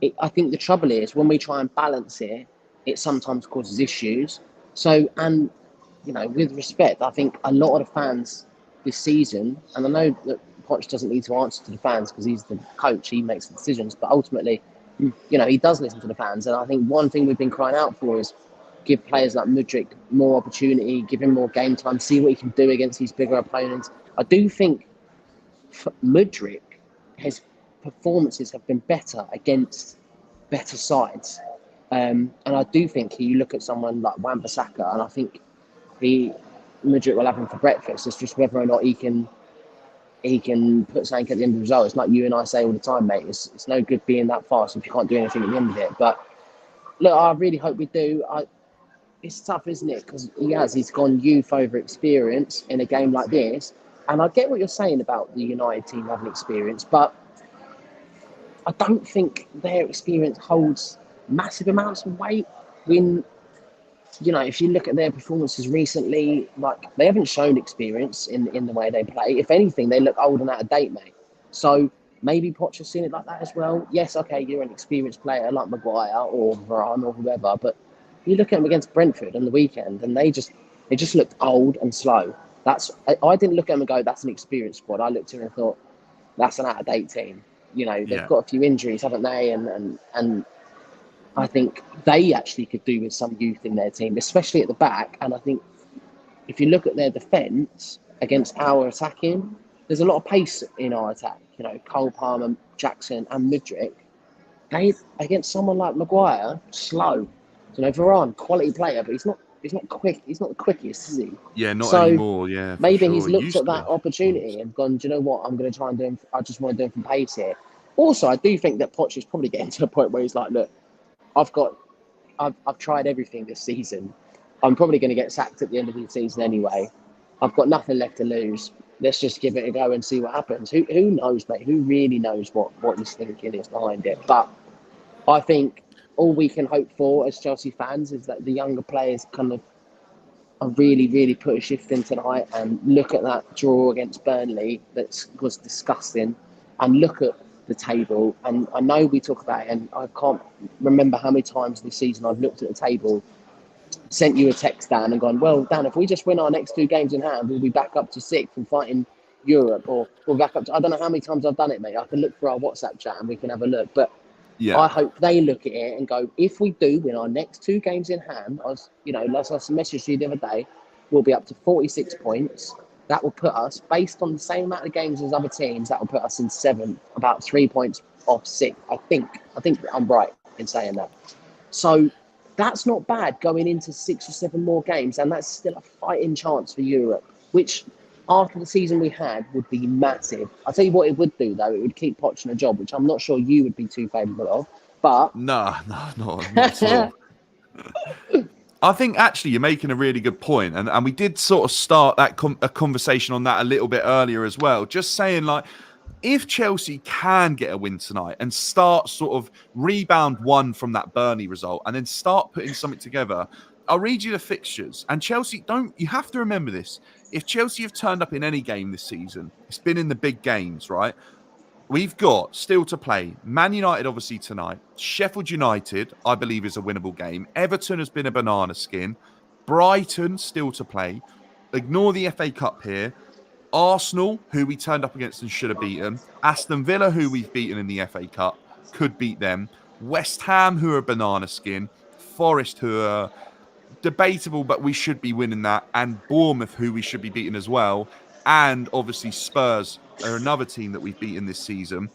the trouble is when we try and balance it, it sometimes causes issues. So, and with respect, I think a lot of the fans this season, and I know that Poch doesn't need to answer to the fans because he's the coach, he makes the decisions, but ultimately, he does listen to the fans. And I think one thing we've been crying out for is give players like Mudryk more opportunity, give him more game time, see what he can do against these bigger opponents. I do think Mudryk, his performances have been better against better sides. And I do think you look at someone like Wan-Bissaka, and I think Mudryk will have him for breakfast. It's just whether or not he can put something at the end of the result. It's like you and I say all the time, mate. It's no good being that fast if you can't do anything at the end of it. But look, I really hope we do. It's tough, isn't it? Because he's gone youth over experience in a game like this. And I get what you're saying about the United team having experience, but I don't think their experience holds massive amounts of weight. If you look at their performances recently, like they haven't shown experience in the way they play. If anything, they look old and out of date, mate. So maybe Poch has seen it like that as well. Yes, okay, you're an experienced player like Maguire or Varane or whoever, but you look at them against Brentford on the weekend, and they just looked old and slow. I didn't look at them and go, that's an experienced squad. I looked at them and thought, that's an out-of-date team. You know, they've got a few injuries, haven't they? And I think they actually could do with some youth in their team, especially at the back. And I think if you look at their defence against our attacking, there's a lot of pace in our attack. You know, Cole Palmer, Jackson, and Mudryk. They against someone like Maguire, slow. You know, Varane, quality player, but he's not quick. He's not the quickest, is he? Yeah, not So anymore. Yeah, for maybe sure. he's looked Used at to that be. opportunity and gone, do you know what? I'm going to try and do him. I just want to do him from pace here. Also, I do think that Poch is probably getting to a point where he's like, look, I've tried everything this season. I'm probably going to get sacked at the end of the season anyway. I've got nothing left to lose. Let's just give it a go and see what happens. Who knows, mate? Who really knows what he's thinking is behind it? But I think all we can hope for as Chelsea fans is that the younger players kind of are really put a shift in tonight and look at that draw against Burnley that was disgusting and look at the table. And I know we talk about it, and I can't remember how many times this season I've looked at the table, sent you a text, Dan, and gone, well, Dan, if we just win our next 2 games in hand, we'll be back up to 6th and fighting Europe, or we'll back up to, I don't know how many times I've done it, mate. I can look for our WhatsApp chat and we can have a look. But Yeah. I hope they look at it and go, if we do win our next 2 games in hand, like I messaged you the other day, we'll be up to 46 points. That will put us, based on the same amount of games as other teams, that will put us in 7th, about 3 points off 6th. I think I'm right in saying that. So that's not bad going into 6 or 7 more games, and that's still a fighting chance for Europe, which after the season we had would be massive. I'll tell you what it would do, though. It would keep Poch in a job, which I'm not sure you would be too favourable of. But No, not at all. I think actually you're making a really good point, and we did sort of start that a conversation on that a little bit earlier as well. Just saying, like, if Chelsea can get a win tonight and start sort of rebound one from that Burnley result and then start putting something together, I'll read you the fixtures. And Chelsea, you have to remember this. If Chelsea have turned up in any game this season, it's been in the big games, right? We've got still to play Man United, obviously, tonight. Sheffield United, I believe, is a winnable game. Everton has been a banana skin. Brighton, still to play. Ignore the FA Cup here. Arsenal, who we turned up against and should have beaten. Aston Villa, who we've beaten in the FA Cup, could beat them. West Ham, who are banana skin. Forest, who are debatable, but we should be winning that. And Bournemouth, who we should be beating as well. And obviously Spurs are another team that we've beaten this season.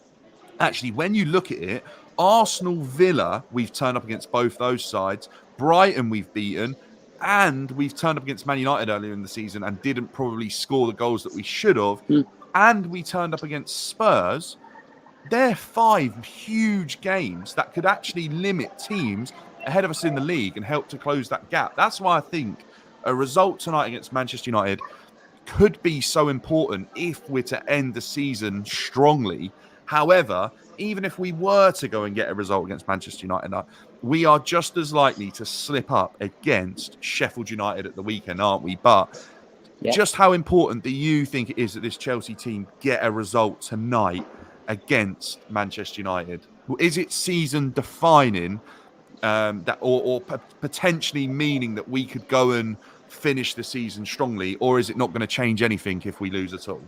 Actually, when you look at it, Arsenal, Villa, we've turned up against both those sides. Brighton, we've beaten. And we've turned up against Man United earlier in the season and didn't probably score the goals that we should have. And we turned up against Spurs. They're 5 huge games that could actually limit teams ahead of us in the league and help to close that gap. That's why I think a result tonight against Manchester United could be so important if we're to end the season strongly. However, even if we were to go and get a result against Manchester United, we are just as likely to slip up against Sheffield United at the weekend, aren't we? But just how important do you think it is that this Chelsea team get a result tonight against Manchester United? Is it season defining, that, or potentially meaning that we could go and finish the season strongly, or is it not going to change anything if we lose at all?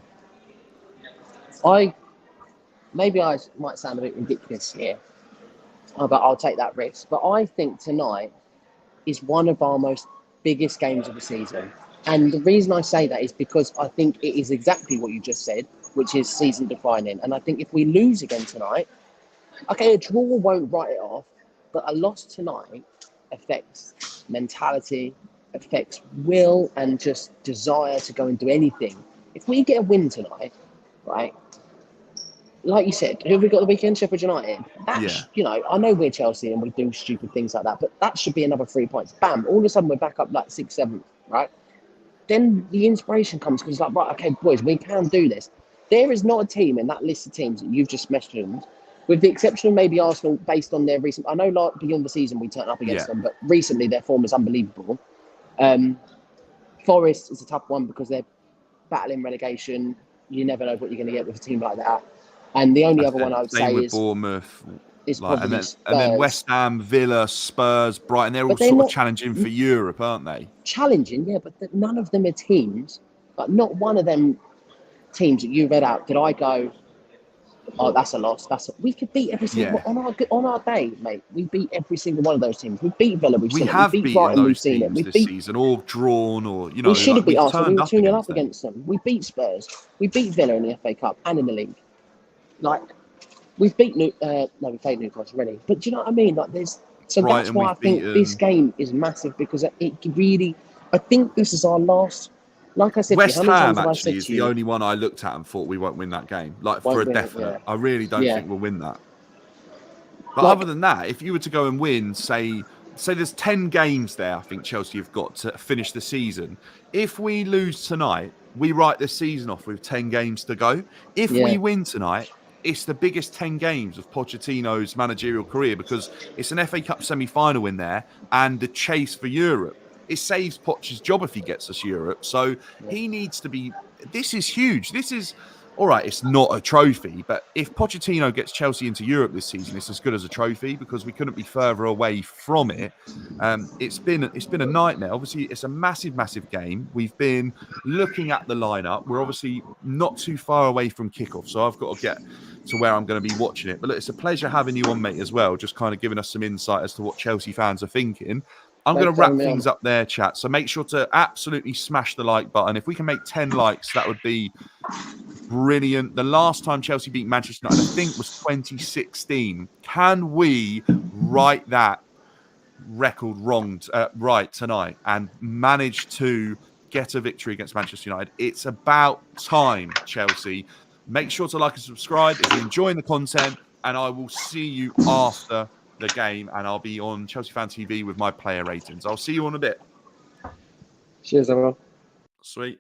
Maybe I might sound a bit ridiculous here, but I'll take that risk. But I think tonight is one of our most biggest games of the season. And the reason I say that is because I think it is exactly what you just said, which is season defining. And I think if we lose again tonight, okay, a draw won't write it off, but a loss tonight affects mentality, affects will, and just desire to go and do anything. If we get a win tonight, right, like you said, who have we got the weekend? Sheffield United. You know, I know we're Chelsea and we do stupid things like that, but that should be another 3 points. Bam, all of a sudden we're back up like 6th, 7th, right? Then the inspiration comes because it's like, right, okay, boys, we can do this. There is not a team in that list of teams that you've just mentioned, with the exception of maybe Arsenal, based on their recent. I know, like beyond the season, we turned up against them, but recently their form is unbelievable. Forest is a tough one because they're battling relegation. You never know what you're going to get with a team like that. And the only other one I would say is Bournemouth. Is probably and then West Ham, Villa, Spurs, Brighton. They're all sort of challenging for Europe, aren't they? Challenging, yeah, but none of them are teams Like, not one of them teams that you read out did I go, oh, that's a loss. We could beat every single on our day, mate. We beat every single one of those teams. We beat Villa, we've We seen it. have We beat beaten Brighton, we've those seen it. teams this season, or drawn, or We should have beat we've Arsenal. We turned were up 2-0 against up them. against them. We beat Spurs. We beat Villa in the FA Cup and in the league. Like, we've beat we played Newcastle already. But do you know what I mean? Like, that's Brighton, why I think this game is massive, because it really. I think this is our last. Like I said, West how many Ham times have I actually said is to the you? only one I looked at and thought we won't win that game, like for Won't a win it, definite. yeah. I really don't think we'll win that. But Like- other than that, if you were to go and win, say there's 10 games there, I think Chelsea have got to finish the season. If we lose tonight, we write the season off with 10 games to go. If we win tonight, it's the biggest 10 games of Pochettino's managerial career, because it's an FA Cup semi-final in there and the chase for Europe. It saves Poch's job if he gets us Europe. So he needs to be... This is huge. This is... All right, it's not a trophy, but if Pochettino gets Chelsea into Europe this season, it's as good as a trophy, because we couldn't be further away from it. It's been a nightmare. Obviously, it's a massive game. We've been looking at the lineup. We're obviously not too far away from kickoff, so I've got to get to where I'm going to be watching it. But look, it's a pleasure having you on, mate, as well, just kind of giving us some insight as to what Chelsea fans are thinking. I'm going to wrap things up there, chat. So make sure to absolutely smash the like button. If we can make 10 likes, that would be brilliant. The last time Chelsea beat Manchester United, I think, was 2016. Can we right that record right tonight and manage to get a victory against Manchester United? It's about time, Chelsea. Make sure to like and subscribe if you're enjoying the content, and I will see you after the game, and I'll be on Chelsea Fan TV with my player ratings. I'll see you on a bit. Cheers, everyone. Sweet.